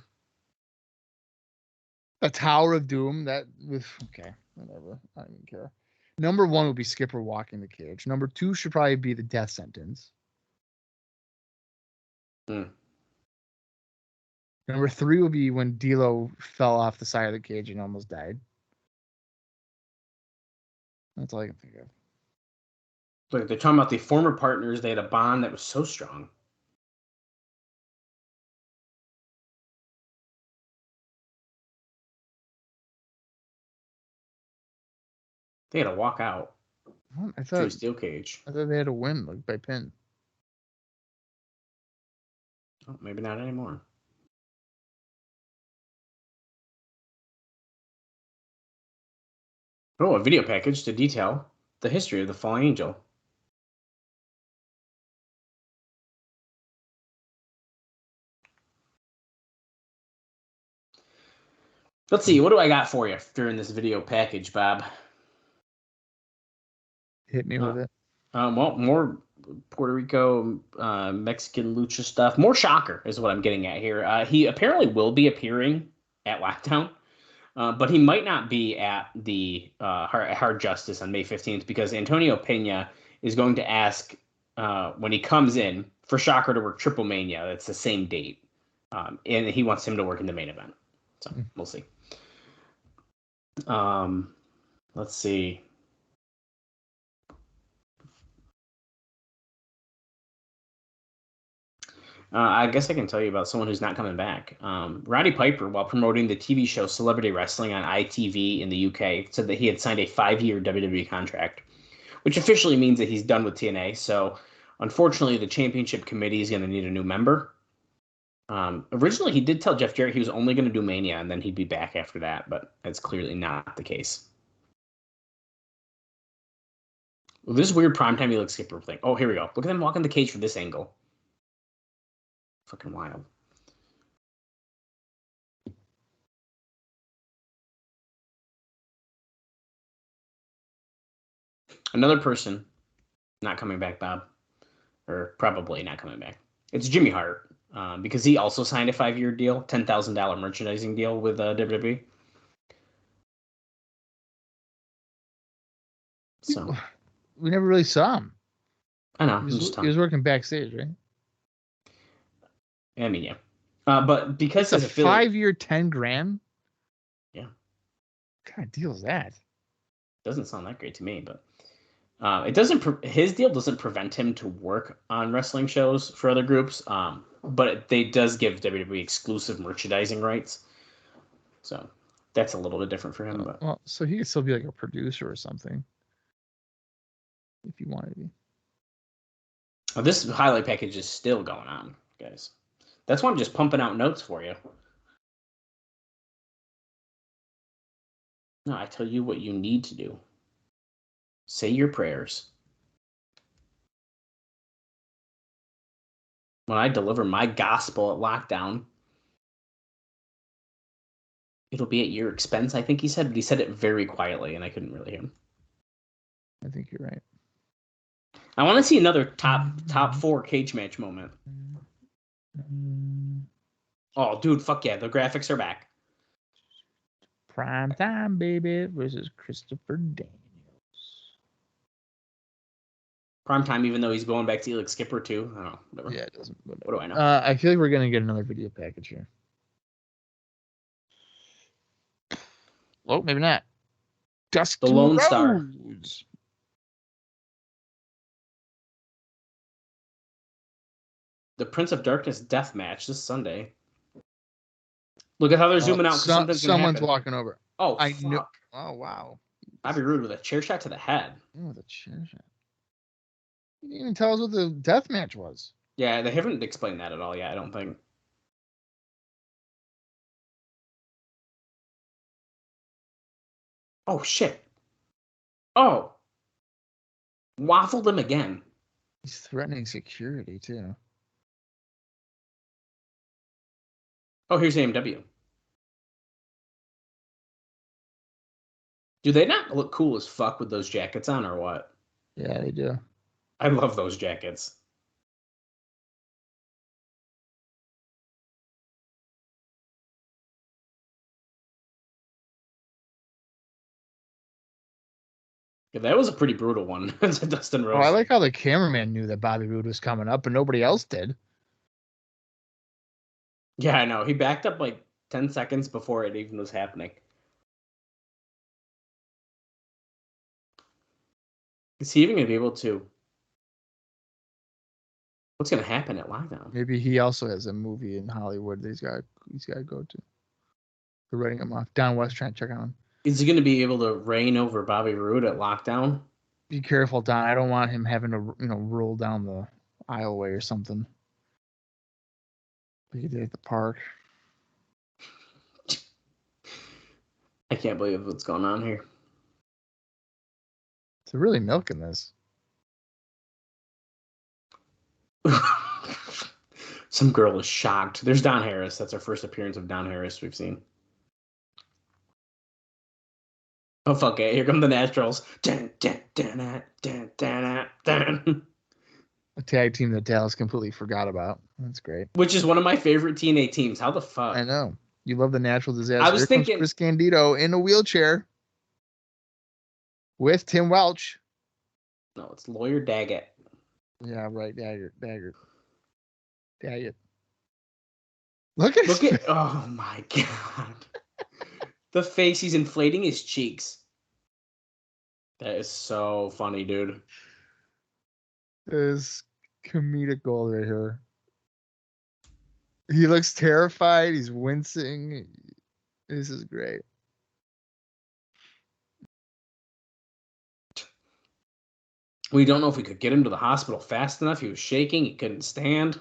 The Tower of Doom. That was okay. Whatever. I don't even care. Number 1 would be Skipper walking the cage. Number 2 should probably be the death sentence. Number 3 would be when D'Lo fell off the side of the cage and almost died. That's all I can think of. Look, they're talking about the former partners. They had a bond that was so strong. They had to walk out I through a thought steel cage. they had to win like by pin. Oh, maybe not anymore. Oh, a video package to detail the history of the fallen angel. Let's see. What do I got for you during this video package, Bob? Hit me with it. Well, more Puerto Rico, Mexican lucha stuff. More Shocker is what I'm getting at here. He apparently will be appearing at Lockdown, but he might not be at the Hard Justice on May 15th because Antonio Pena is going to ask when he comes in for Shocker to work Triple Mania. That's the same date, and he wants him to work in the main event. So we'll see. Let's see. I guess I can tell you about someone who's not coming back. Roddy Piper, while promoting the TV show Celebrity Wrestling on ITV in the UK, said that he had signed a 5-year WWE contract, which officially means that he's done with TNA. So, unfortunately, the championship committee is going to need a new member. Originally, he did tell Jeff Jarrett he was only going to do Mania, and then he'd be back after that, but that's clearly not the case. Well, this weird primetime Elix Skipper thing. Oh, here we go. Look at them walking the cage from this angle. Fucking wild. Another person not coming back, Bob, or probably not coming back. It's Jimmy Hart, because he also signed a 5-year deal, $10,000 merchandising deal with WWE. So we never really saw him. I know. He was working backstage, right? I mean, yeah. But because it's a 5-year, $10,000. Yeah. What kind of deal is that? Doesn't sound that great to me, but it doesn't. His deal doesn't prevent him to work on wrestling shows for other groups. But it does give WWE exclusive merchandising rights. So that's a little bit different for him. But well, so he could still be like a producer or something if you wanted to be. This highlight package is still going on, guys. That's why I'm just pumping out notes for you. No, I tell you what you need to do. Say your prayers. When I deliver my gospel at Lockdown, it'll be at your expense, I think he said, but he said it very quietly, and I couldn't really hear him. I think you're right. I want to see another top 4 cage match moment. Oh, dude, fuck yeah. The graphics are back. Prime Time, baby, versus Christopher Daniels. Prime Time, even though he's going back to Elix Skipper, too. I don't know. Whatever. Yeah, it doesn't. Whatever. What do I know? I feel like we're going to get another video package here. Well, maybe not. Dustin The Lone Rhodes. Star. The Prince of Darkness death match this Sunday. Look at how they're zooming out because something's going to someone's happen. walking over. Oh, I fuck. knew. Oh, wow. Bobby Roode with a chair shot to the head. Oh, the chair shot. You didn't even tell us what the death match was. Yeah, they haven't explained that at all yet, I don't think. Oh, shit. Oh. Waffled him again. He's threatening security, too. Oh, here's AMW. Do they not look cool as fuck with those jackets on or what? Yeah, they do. I love those jackets. Yeah, that was a pretty brutal one. Dustin Rhodes. Oh, I like how the cameraman knew that Bobby Roode was coming up, but nobody else did. Yeah, I know. He backed up like 10 seconds before it even was happening. Is he even going to be able to... What's going to happen at Lockdown? Maybe he also has a movie in Hollywood that he's got to go to. They're writing him off. Don West trying to check on him. Is he going to be able to reign over Bobby Roode at Lockdown? Be careful, Don. I don't want him having to, roll down the aisleway or something. Like he did at the park. I can't believe what's going on here. They're really milking this. Some girl is shocked. There's Don Harris. That's our first appearance of Don Harris we've seen. Oh, fuck it. Here come the Naturals. Dun, dun, dun, dun, dun, dun, dun. A tag team that Dallas completely forgot about. That's great. Which is one of my favorite TNA teams. How the fuck? I know. You love the natural disaster. I was Here thinking... comes Chris Candido in a wheelchair with Tim Welch. No, it's Lawyer Daggett. Yeah, right. Daggett. Look at oh my god. The face, he's inflating his cheeks. That is so funny, dude. This comedic gold right here. He looks terrified. He's wincing. This is great. We don't know if we could get him to the hospital fast enough. He was shaking. He couldn't stand.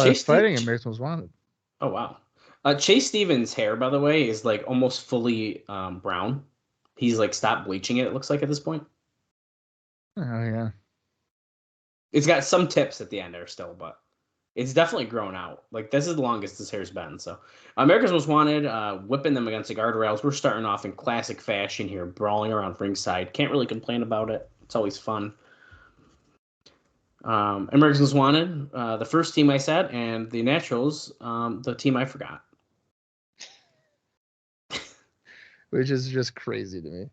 Chase fighting American Most Wanted. Oh, wow. Chase Stevens' hair, by the way, is like almost fully brown. He's like stopped bleaching it looks like, at this point. Oh, yeah. It's got some tips at the end there still, but it's definitely grown out. Like, this is the longest his hair's been. So, America's Most Wanted, whipping them against the guardrails. We're starting off in classic fashion here, brawling around ringside. Can't really complain about it. It's always fun. America's Most Wanted, the first team I said, and the Naturals, the team I forgot. Which is just crazy to me.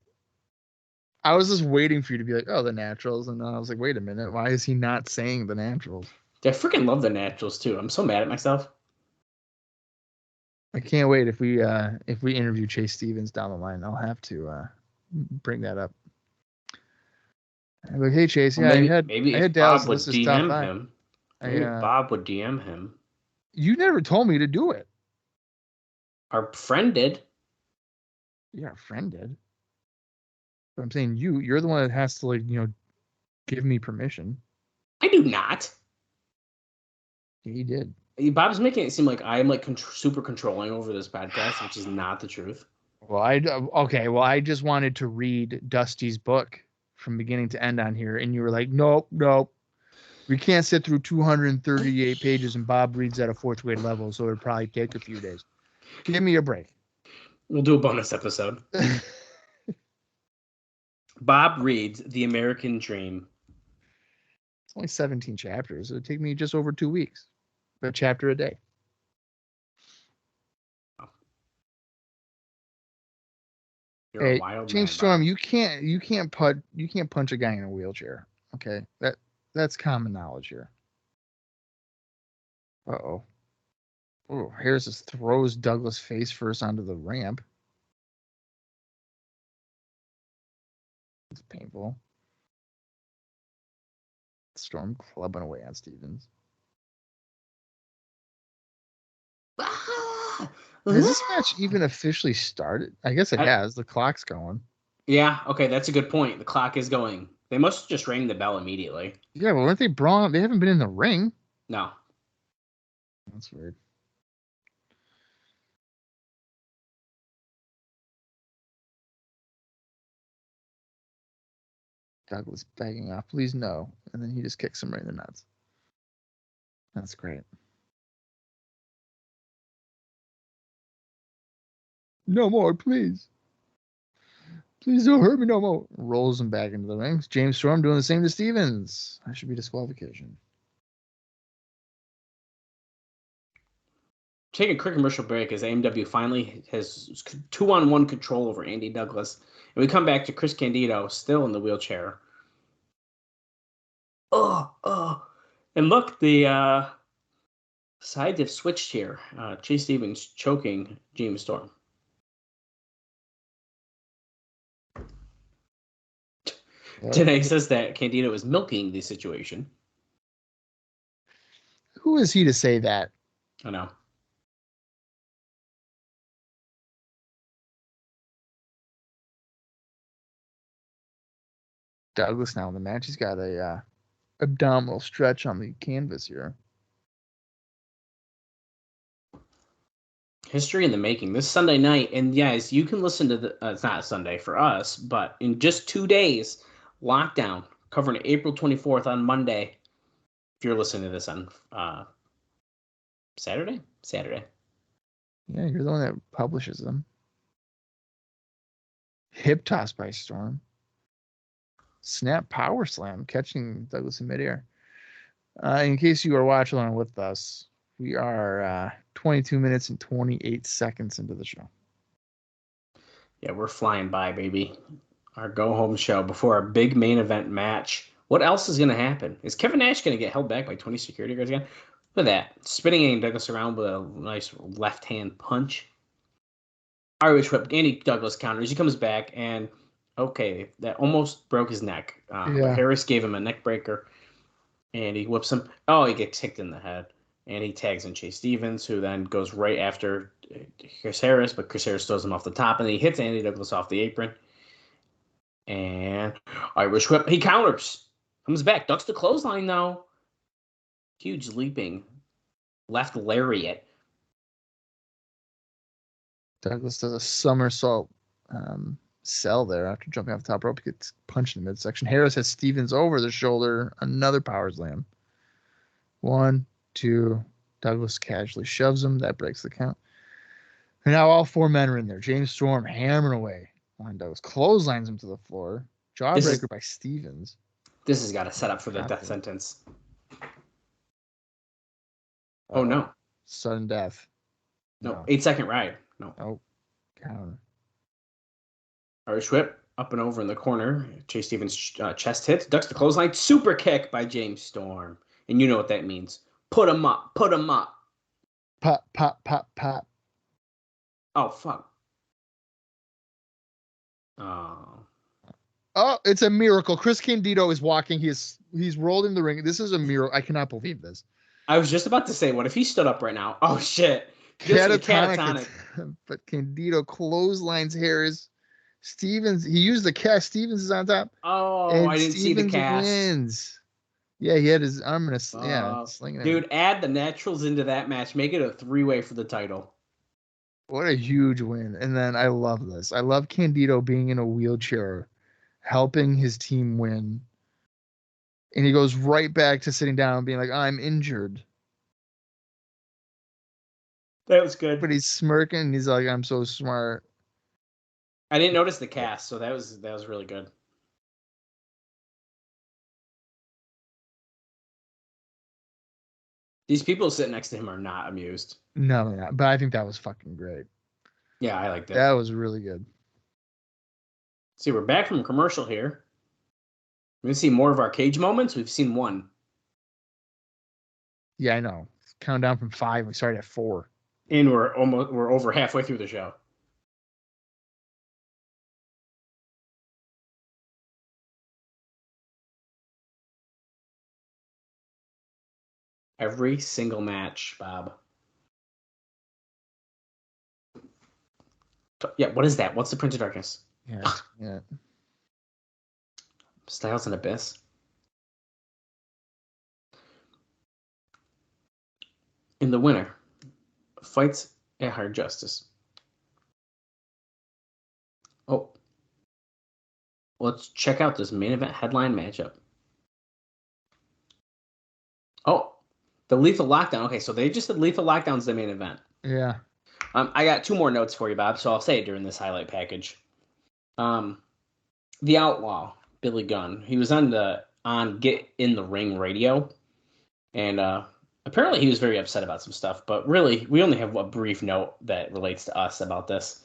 I was just waiting for you to be like, oh, the Naturals. And then I was like, wait a minute. Why is he not saying the Naturals? I freaking love the Naturals, too. I'm so mad at myself. I can't wait if we interview Chase Stevens down the line. I'll have to bring that up. I'm like, hey, Chase. Yeah, well, maybe I had Bob Dallas. would This is DM tough. him. Maybe Bob would DM him. You never told me to do it. Our friend did. Yeah, our friend did. But I'm saying you're the one that has to, like, give me permission. I do not. Yeah, he did. Bob's making it seem like I'm like super controlling over this podcast, which is not the truth. Well, I just wanted to read Dusty's book from beginning to end on here, and you were like, nope. We can't sit through 238 pages, and Bob reads at a fourth grade level, so it'd probably take a few days. Give me a break. We'll do a bonus episode. Bob reads The American Dream. It's only 17 chapters. It would take me just over 2 weeks. A chapter a day. You're a wild James man, Storm, Bob. you can't punch a guy in a wheelchair. Okay, that's common knowledge here. Uh-oh. Oh, Harris just throws Douglas face first onto the ramp. painful. Storm clubbing away on Stevens. Has this match even officially started? I guess it has. The clock's going. Yeah, okay, that's a good point. The clock is going. They must have just rang the bell immediately. Yeah, but weren't they brawling? They haven't been in the ring. No. That's weird. Douglas begging off, please no. And then he just kicks him right in the nuts. That's great. No more, please. Please don't hurt me no more. Rolls him back into the ring. James Storm doing the same to Stevens. That should be disqualification. Taking a quick commercial break as AMW finally has 2-on-1 control over Andy Douglas. And we come back to Chris Candido still in the wheelchair. And look, the sides have switched here. Chase Stevens choking James Storm. TNA says that Candido is milking the situation. Who is he to say that? I know. Douglas now in the match. He's got a abdominal stretch on the canvas here. History in the making. This Sunday night, and yes, you can listen to the. It's not Sunday for us, but in just 2 days, Lockdown covering April 24th on Monday. If you're listening to this on Saturday. Yeah, you're the one that publishes them. Hip toss by Storm. Snap power slam, catching Douglas in midair. In case you are watching along with us, we are 22 minutes and 28 seconds into the show. Yeah, we're flying by, baby. Our go-home show before our big main event match. What else is going to happen? Is Kevin Nash going to get held back by 20 security guards again? Look at that. Spinning Andy Douglas around with a nice left-hand punch. Irish whip. Andy Douglas counters. He comes back, and okay, that almost broke his neck. But Harris gave him a neck breaker, and he whips him. Oh, he gets kicked in the head. And he tags in Chase Stevens, who then goes right after Chris Harris, but Chris Harris throws him off the top, and he hits Andy Douglas off the apron. And Irish whip. He counters. Comes back. Ducks the clothesline, though. Huge leaping left lariat. Douglas does a somersault sell there after jumping off the top rope. He gets punched in the midsection. Harris has Stevens over the shoulder. Another power slam. 1, 2. Douglas casually shoves him. That breaks the count. And now all 4 men are in there. James Storm hammering away on Douglas. Clotheslines him to the floor. Jawbreaker by Stevens. This has got to set up for the death sentence. Oh, no. Sudden death. No. 8-second ride. No. Oh, counter. Irish whip up and over in the corner. Chase Stevens' chest hits. Ducks the clothesline. Super kick by James Storm. And you know what that means. Put him up. Put him up. Pop, pop, pop, pop. Oh, fuck. Oh, it's a miracle. Chris Candido is walking. He's rolled in the ring. This is a miracle. I cannot believe this. I was just about to say, what if he stood up right now? Oh, shit. Catatonic. But Candido clotheslines Harris. Stevens, he used the cast. Stevens is on top. Oh, and I didn't see the cast. Wins. Yeah, he had his arm in a slinging. Dude, add the naturals into that match. Make it a 3-way for the title. What a huge win. And then I love this. I love Candido being in a wheelchair, helping his team win. And he goes right back to sitting down and being like, I'm injured. That was good. But he's smirking and he's like, I'm so smart. I didn't notice the cast, so that was really good. These people sitting next to him are not amused. No, they're not. But I think that was fucking great. Yeah, I like that. That was really good. See, we're back from commercial here. We're going to see more of our cage moments. We've seen one. Yeah, I know. Count down from 5. We started at 4. And we're over halfway through the show. Every single match, Bob. Yeah, what is that? What's the Prince of Darkness? Yeah. Styles and Abyss. In the winner, fights at Hard Justice. Oh, let's check out this main event headline matchup. Oh, the Lethal Lockdown. Okay, so they just said Lethal Lockdown's the main event. Yeah. I got 2 more notes for you, Bob, so I'll say it during this highlight package. The Outlaw, Billy Gunn, he was on Get in the Ring radio, and apparently he was very upset about some stuff, but really, we only have a brief note that relates to us about this.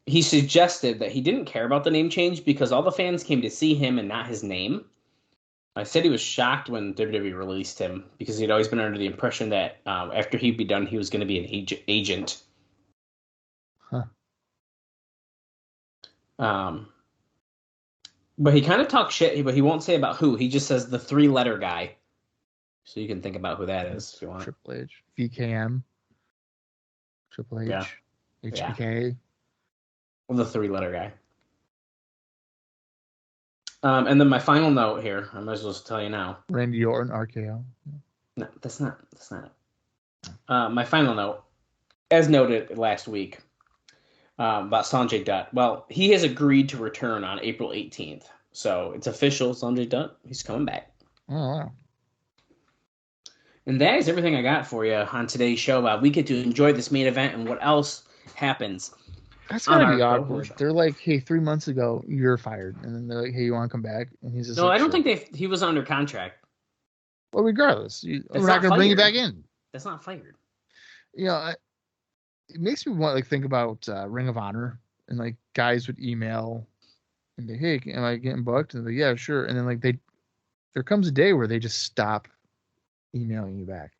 He suggested that he didn't care about the name change because all the fans came to see him and not his name. I said he was shocked when WWE released him because he'd always been under the impression that after he'd be done, he was going to be an agent. Huh. But he kind of talks shit, but he won't say about who. He just says the 3-letter guy. So you can think about who that is if you want. Triple H, VKM, Triple H, Yeah. HBK. Well, the 3-letter guy. And then my final note here, I might as well just tell you now. Randy Orton, RKO. No, that's not it. My final note, as noted last week, about Sanjay Dutt. Well, he has agreed to return on April 18th. So it's official, Sanjay Dutt, he's coming back. Oh, wow. And that is everything I got for you on today's show, Bob. We get to enjoy this main event and what else happens. That's gotta be our awkward. show. They're like, hey, 3 months ago, you're fired. And then they're like, hey, you want to come back? And he's just No, like, I don't sure. think he was under contract. Well, regardless, we're That's not not going to bring you fired. back in. That's not fired. You know, it makes me want to like think about Ring of Honor and like guys would email and be, hey, am I getting booked? And they're like, yeah, sure. And then like there comes a day where they just stop emailing you back.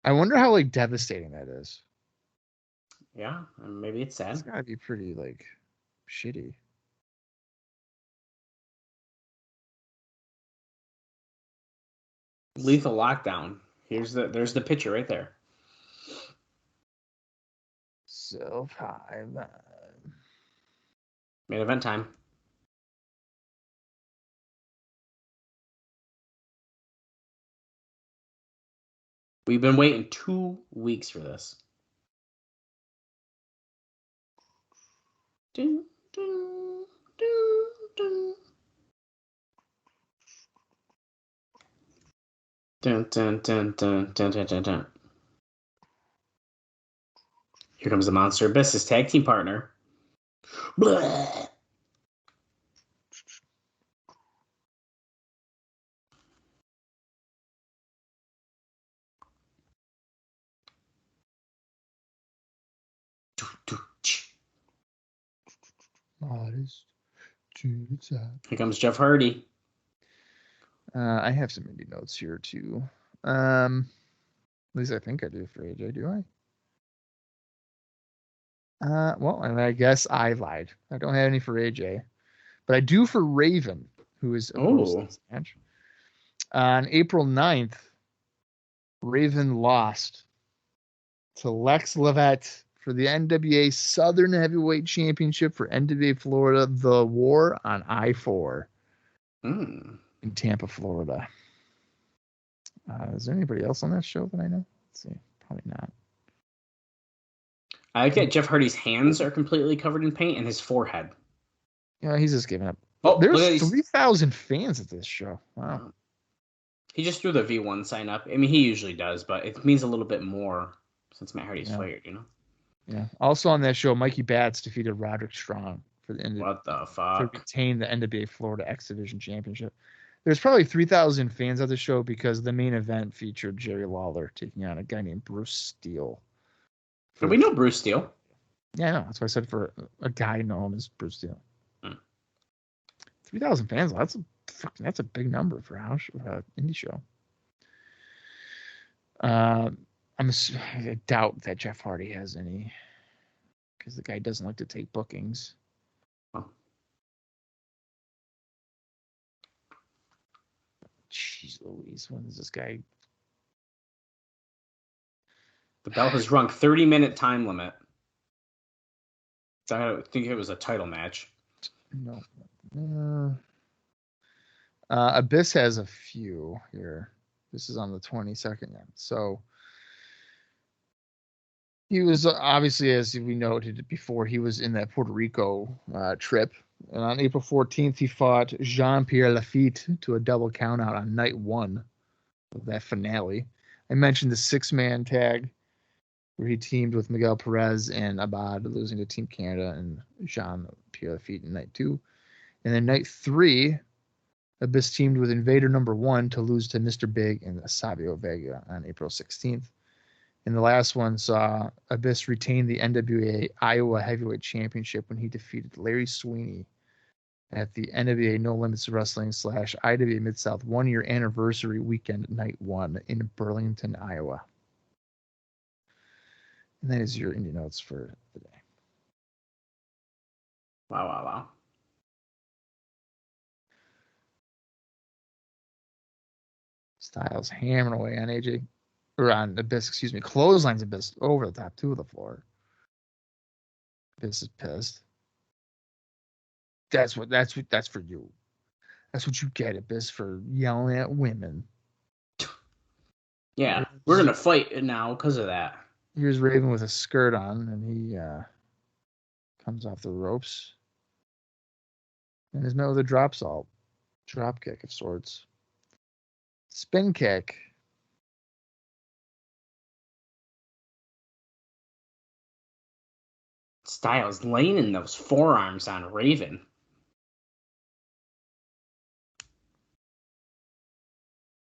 I wonder how like devastating that is. Yeah, maybe it's sad. It's got to be pretty like shitty. Lethal Lockdown. There's the picture right there. So high. Main event time. We've been waiting 2 weeks for this. Dun, dun, dun, dun. Dun, dun, dun, dun, dun, dun, dun, dun. Here comes the Monster Abyss, his tag team partner. Blah. Modest to the top. Here comes Jeff Hardy. I have some indie notes here too. At least I think I do for AJ. Do I? Well, I guess I lied. I don't have any for AJ, but I do for Raven, who is opposed to this match. On April 9th, Raven lost to Lex Lovett for the NWA Southern Heavyweight Championship for NWA Florida, the War on I-4 in Tampa, Florida. Is there anybody else on that show that I know? Let's see. Probably not. I like that Jeff Hardy's hands are completely covered in paint and his forehead. Yeah, he's just giving up. Oh, there's 3,000 fans at this show. Wow. He just threw the V1 sign up. I mean, he usually does, but it means a little bit more since Matt Hardy's fired, you know? Yeah. Also on that show, Mikey Batts defeated Roderick Strong for the What the to fuck? retain the NWA Florida X Division Championship. There's probably 3,000 fans of the show because the main event featured Jerry Lawler taking on a guy named Bruce Steele. But we know Bruce Steele. Yeah, I know. That's why I said for a guy known as Bruce Steele. 3,000 fans. That's a big number for a house indie show. I doubt that Jeff Hardy has any, because the guy doesn't like to take bookings. Oh. Jeez Louise, when is this guy? The bell has rung 30-minute time limit. I think it was a title match. No. Abyss has a few here. This is on the 22nd. So he was obviously, as we noted before, he was in that Puerto Rico trip. And on April 14th, he fought Jean-Pierre Lafitte to a double countout on night 1 of that finale. I mentioned the 6-man tag where he teamed with Miguel Perez and Abad, losing to Team Canada and Jean-Pierre Lafitte in night 2. And then night 3, Abyss teamed with Invader number 1 to lose to Mr. Big and Sabio Vega on April 16th. And the last one saw Abyss retain the NWA Iowa Heavyweight Championship when he defeated Larry Sweeney at the NWA No Limits Wrestling / IWA Mid-South 1-year anniversary weekend night 1 in Burlington, Iowa. And that is your indie notes for the day. Wow. Styles hammering away on AJ, or on Abyss, excuse me. Clotheslines Abyss over the top 2 of the floor. Abyss is pissed. That's for you. That's what you get, Abyss, for yelling at women. Yeah, we're gonna fight now because of that. Here's Raven with a skirt on, and he comes off the ropes, and is met with a drop kick of sorts. Spin kick. Styles laying in those forearms on Raven.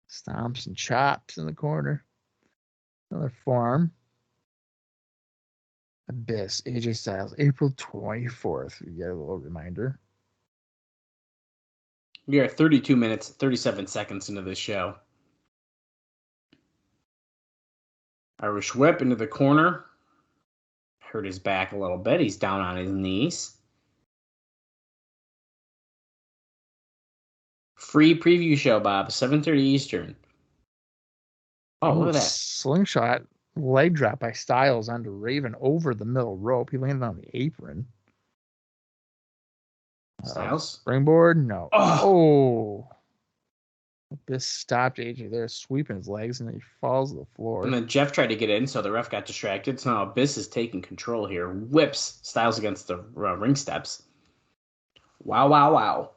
Stomps and chops in the corner. Another forearm. Abyss, AJ Styles, April 24th. We get a little reminder. We are 32 minutes, 37 seconds into this show. Irish whip into the corner. Hurt his back a little bit. He's down on his knees. Free preview show, Bob. 7:30 Eastern. Oh, look at that. Slingshot leg drop by Styles onto Raven over the middle rope. He landed on the apron. Styles? Springboard? No. Oh. This stopped AJ there, sweeping his legs, and then he falls to the floor. And then Jeff tried to get in, so the ref got distracted. So now Abyss is taking control here. Whips Styles against the ring steps. Wow.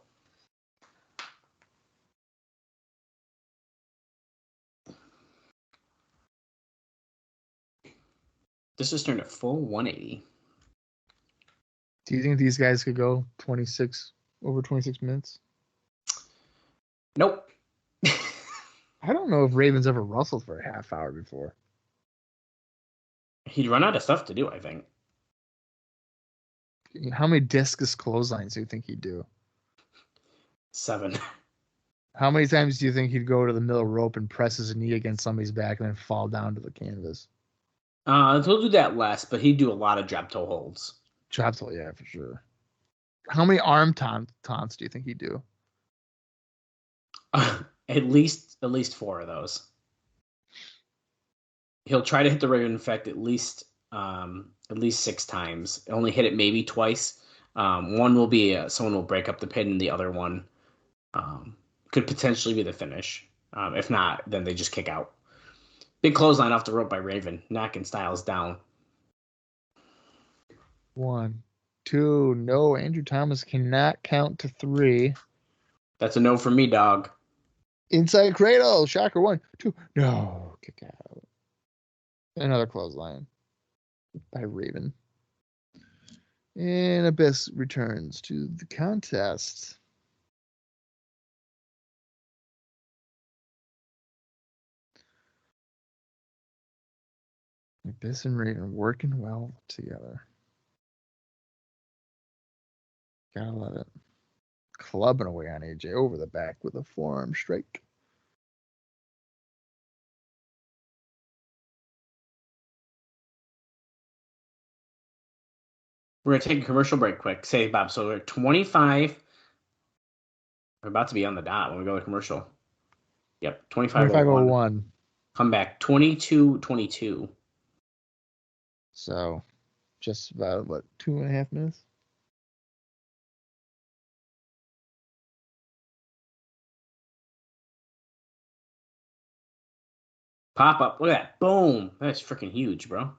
This is turned a full 180. Do you think these guys could go over 26 minutes? Nope. I don't know if Raven's ever wrestled for a half hour before. He'd run out of stuff to do, I think. How many discus clotheslines do you think he'd do? 7. How many times do you think he'd go to the middle rope and press his knee against somebody's back and then fall down to the canvas? He'll do that less, but he'd do a lot of drop toe holds. Drop toe, yeah, for sure. How many arm taunts do you think he'd do? At least 4 of those. He'll try to hit the Raven effect at least 6 times. Only hit it maybe twice. One will be someone will break up the pin, and the other one could potentially be the finish. If not, then they just kick out. Big clothesline off the rope by Raven, knocking Styles down. 1, 2, no. Andrew Thomas cannot count to 3. That's a no for me, dog. Inside cradle, shocker. 1, 2, no. Kick out. Another clothesline by Raven. And Abyss returns to the contest. Abyss and Raven working well together. Gotta love it. Clubbing away on AJ over the back with a forearm strike. We're going to take a commercial break quick. Say, Bob, so we're 25. We're about to be on the dot when we go to commercial. Yep, 25:01. 25:01. Come back 22:22. So, just about, 2.5 minutes? Pop up. Look at that. Boom. That's freaking huge, bro.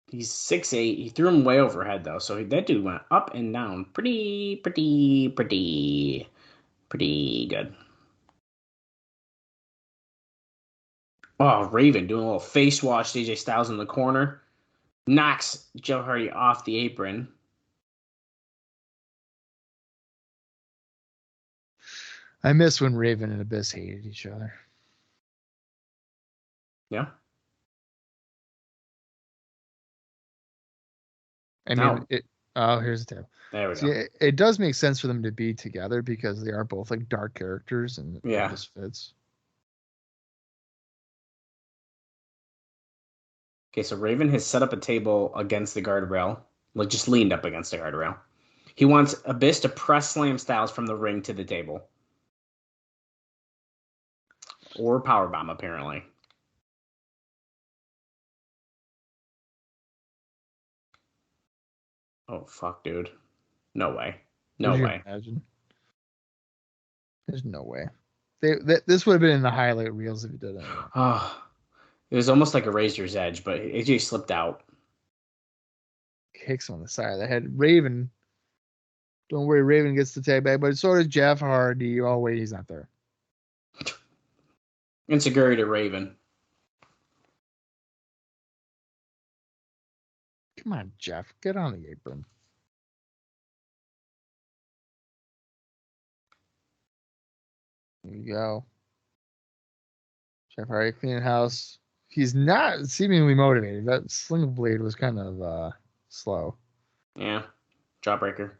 He's 6'8". He threw him way overhead, though. So that dude went up and down pretty good. Oh, Raven doing a little face wash. AJ Styles in the corner. Knocks Jeff Hardy off the apron. I miss when Raven and Abyss hated each other. Yeah. I mean, here's the tale. There we See, go. it does make sense for them to be together because they are both like dark characters, and it Yeah. just fits. Okay, so Raven has set up a table against the guardrail, like just leaned up against the guardrail. He wants Abyss to press slam Styles from the ring to the table. Or powerbomb, apparently. Oh, fuck, dude. No way. No Could you way. imagine? There's no way. This would have been in the highlight reels if you did it. Oh, it was almost like a razor's edge, but AJ slipped out. Kicks him on the side of the head. Raven. Don't worry, Raven gets the tag back, but so does Jeff Hardy. Oh, wait, he's not there. Insecurity to Raven. Come on, Jeff. Get on the apron. There you go. Jeff Hardy cleaning house. He's not seemingly motivated. That sling blade was kind of slow. Yeah. Jawbreaker.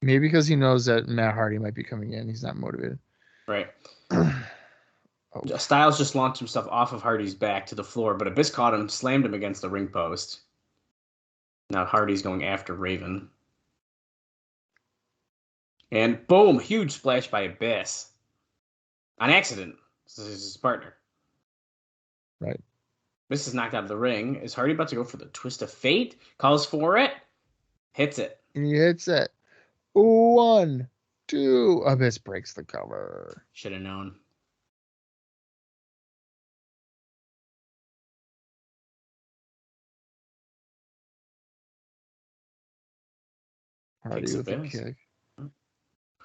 Maybe because he knows that Matt Hardy might be coming in. He's not motivated. Right. Styles just launched himself off of Hardy's back to the floor, but Abyss caught him, slammed him against the ring post. Now Hardy's going after Raven. And boom, huge splash by Abyss. On accident. This is his partner. Right. Abyss is knocked out of the ring. Is Hardy about to go for the twist of fate? Calls for it. Hits it. And he hits it. 1, 2. Abyss breaks the cover. Should have known. Hardy with a kick.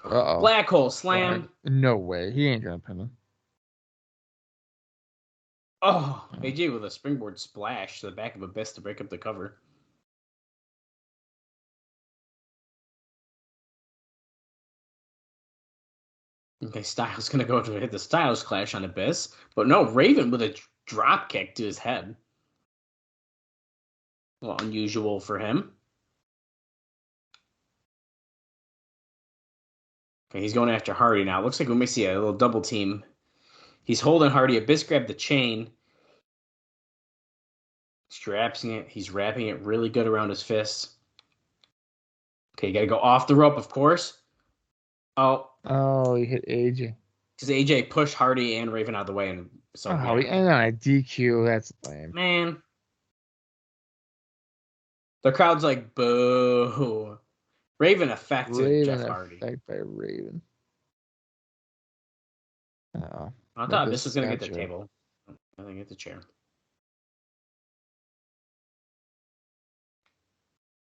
Uh-oh. Black hole slam. No way. He ain't gonna pin him. Oh, AJ with a springboard splash to the back of Abyss to break up the cover. Okay, Styles gonna go to hit the Styles Clash on Abyss, but no, Raven with a drop kick to his head. A little unusual for him. Okay, he's going after Hardy now. Looks like we may see a little double team. He's holding Hardy. Abyss grabbed the chain. Strapping it. He's wrapping it really good around his fists. Okay, you got to go off the rope, of course. Oh, he hit AJ. Because AJ pushed Hardy and Raven out of the way. And so, he ended on a DQ. That's lame. Man. The crowd's like, boo. Raven affected Jeff Hardy. Affected by Raven. Oh. I thought this was going to get the table. I think get the chair.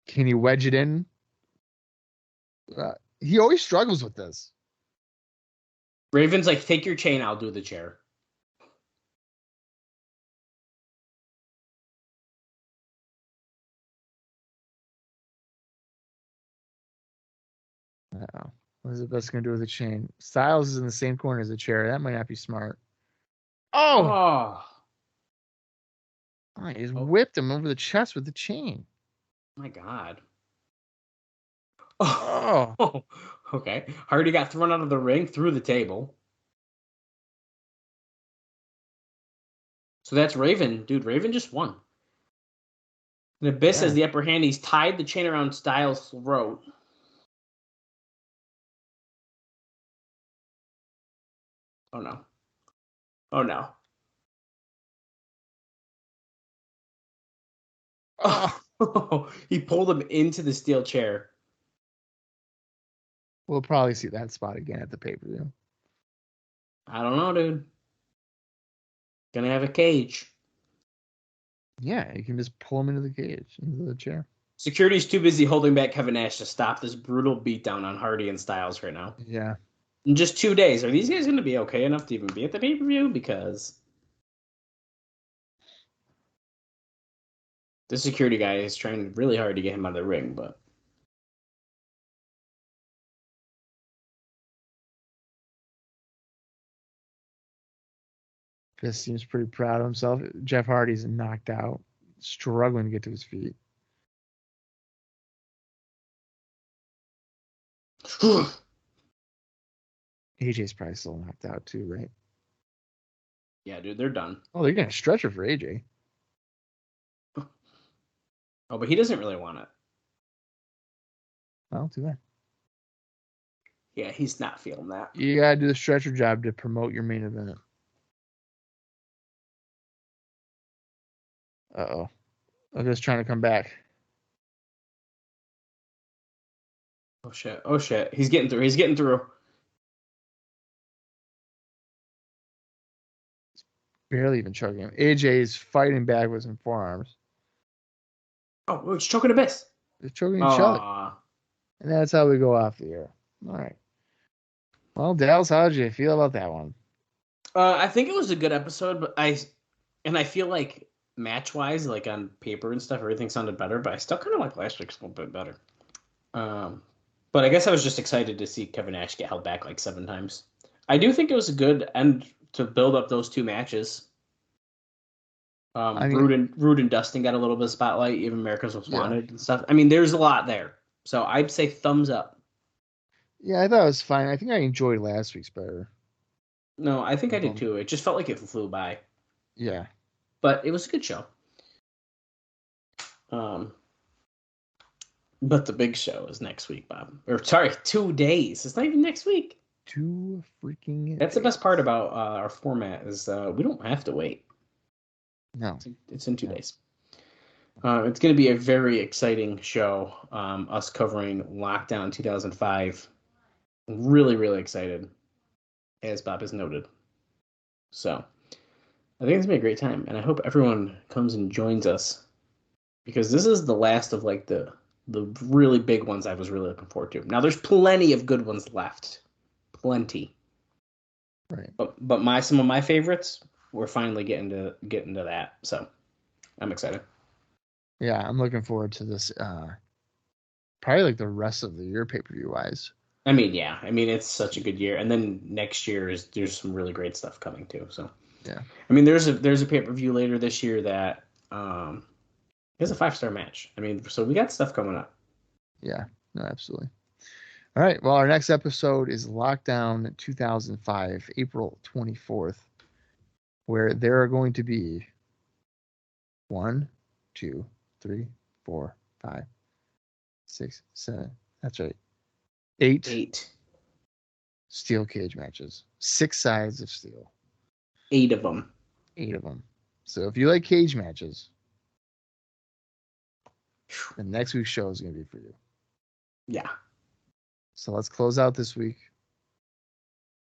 Can he wedge it in? He always struggles with this. Raven's like, take your chain, I'll do the chair. Uh-oh. What is it that's going to do with the chain? Styles is in the same corner as the chair. That might not be smart. Oh, he just whipped him over the chest with the chain. My God. Oh. Okay. Hardy got thrown out of the ring through the table. So that's Raven. Dude, Raven just won. The Abyss has the upper hand. He's tied the chain around Styles' throat. Oh, no. Oh, no. Oh, he pulled him into the steel chair. We'll probably see that spot again at the pay-per-view. I don't know, dude. Gonna have a cage. Yeah, you can just pull him into the cage, into the chair. Security's too busy holding back Kevin Nash to stop this brutal beatdown on Hardy and Styles right now. Yeah. In just 2 days, are these guys going to be okay enough to even be at the pay-per-view? Because the security guy is trying really hard to get him out of the ring, but Fist seems pretty proud of himself. Jeff Hardy's knocked out, struggling to get to his feet. AJ's probably still knocked out too, right? yeah, dude, they're done. Oh, they're going to stretch her for AJ. Oh, but he doesn't really want it. Well, too bad. Yeah, he's not feeling that. You got to do the stretcher job to promote your main event. Uh-oh. I'm just trying to come back. Oh, shit. Oh, shit. He's getting through. He's getting through. Barely even choking him. AJ's fighting back with some forearms. Oh, it's choking Abyss. They're choking each other. And that's how we go off the air. All right. Well, Dallas, how did you feel about that one? I think it was a good episode, but I feel like match-wise, like on paper and stuff, everything sounded better, but I still kind of like last week's a little bit better. But I guess I was just excited to see Kevin Nash get held back like 7 times. I do think it was a good end to build up those 2 matches. Rude and Dustin got a little bit of spotlight, even America's Most Wanted and stuff. I mean, there's a lot there. So I'd say thumbs up. Yeah, I thought it was fine. I think I enjoyed last week's better. No, I think I did too. It just felt like it flew by. Yeah. But it was a good show. But the big show is next week, Bob. Or sorry, 2 days. It's not even next week. 2 freaking That's days. the best part about our format is we don't have to wait. No. It's in 2 days. It's going to be a very exciting show, us covering Lockdown 2005. I'm really, really excited, as Bob has noted. So I think it's going to be a great time, and I hope everyone comes and joins us, because this is the last of like the really big ones I was really looking forward to. Now, there's plenty of good ones left. Plenty. Right. But some of my favorites, we're finally getting to that. So I'm excited. Yeah, I'm looking forward to this. Probably like the rest of the year pay-per-view wise. I mean, yeah. I mean, it's such a good year, and then next year there's some really great stuff coming too. So yeah. I mean, there's a pay-per-view later this year that is a 5-star match. I mean, so we got stuff coming up. Yeah. No, absolutely. All right. Well, our next episode is Lockdown 2005, April 24th, where there are going to be 1, 2, 3, 4, 5, 6, 7. That's right. 8 steel cage matches. 6 sides of steel. 8 of them. 8 of them. So if you like cage matches, the next week's show is going to be for you. Yeah. So let's close out this week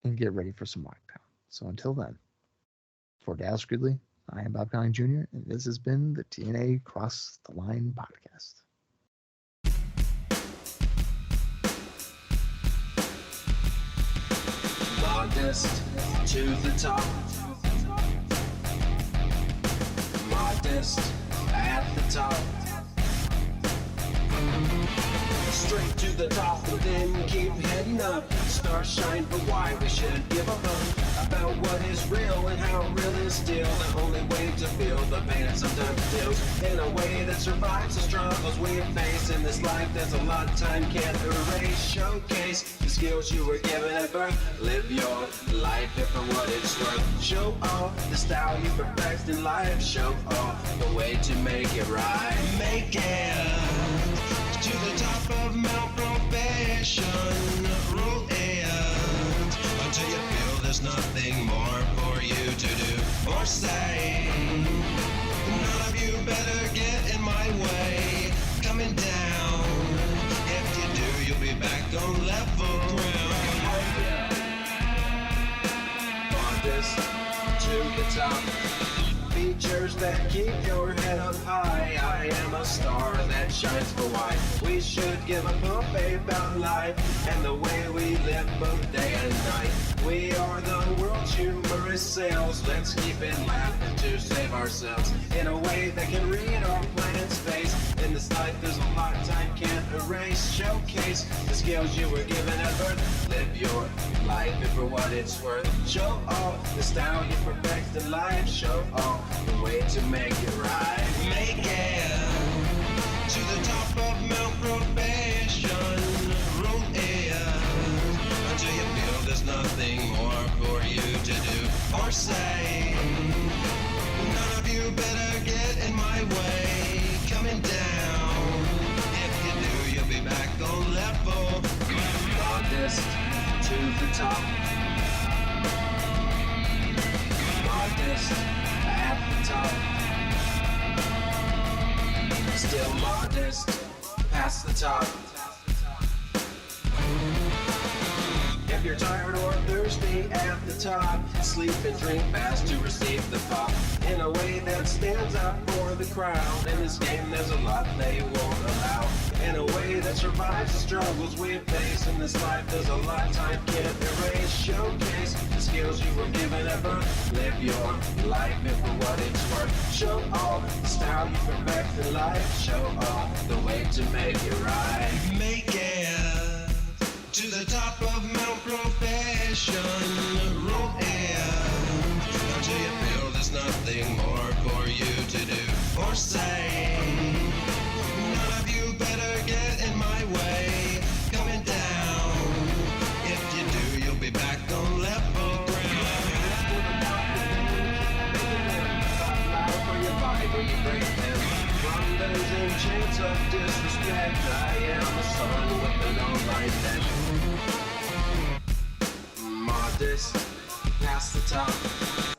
and get ready for some lockdown. So until then, for Dallas Gridley, I am Bob Colling Jr., and this has been the TNA Cross the Line podcast. Modest to the top. Modest at the top. Straight to the top and then keep heading up. Stars shine, but why we should give a fuck about what is real and how real is still the only way to feel the pain that sometimes feels in a way that survives the struggles we face in this life. There's a lot time can't erase. Showcase the skills you were given at birth. Live your life for what it's worth. Show off the style you perfect in life. Show off the way to make it right. Make it to the top of Mount Probation. Roll it until you feel there's nothing more for you to do or say. None of you better get in my way. Coming down. If you do, you'll be back on level ground. On this to the top. Features that keep your head up high. I am a star that shines for why we should give a pump about life and the way we live both day and night. We are the world's humorous sails. Let's keep it laughing to save ourselves in a way that can read our planet's face. In this life there's a lot time can't erase. Showcase the skills you were given at birth. Live your life and for what it's worth. Show off the style you perfect in life. Show off the way to make it right. Make it to the top of Mount Probation. Roll it until you feel there's nothing more for you to do or say. None of you better get in my way. Coming down. If you do, you'll be back on level. Modest to the top. Modest at the top. Still modest past the top. If you're tired or thirsty at the top, sleep and drink fast to receive the pop in a way that stands out for the crowd. In this game there's a lot they won't allow. In a way that survives the struggles we face in this life, there's a lot time can't erase. Showcase the skills you were given at birth. Live your life and for what it's worth. Show off the style you perfect in life. Show off the way to make it right. Make it to the top of Mount Probation. Roll in until you feel there's nothing more for you to do or say. None of you better get in my way. Coming down. If you do, you'll be back on level ground. From losing chance of disrespect, I am a son with an all-right neck. Modest, past the top.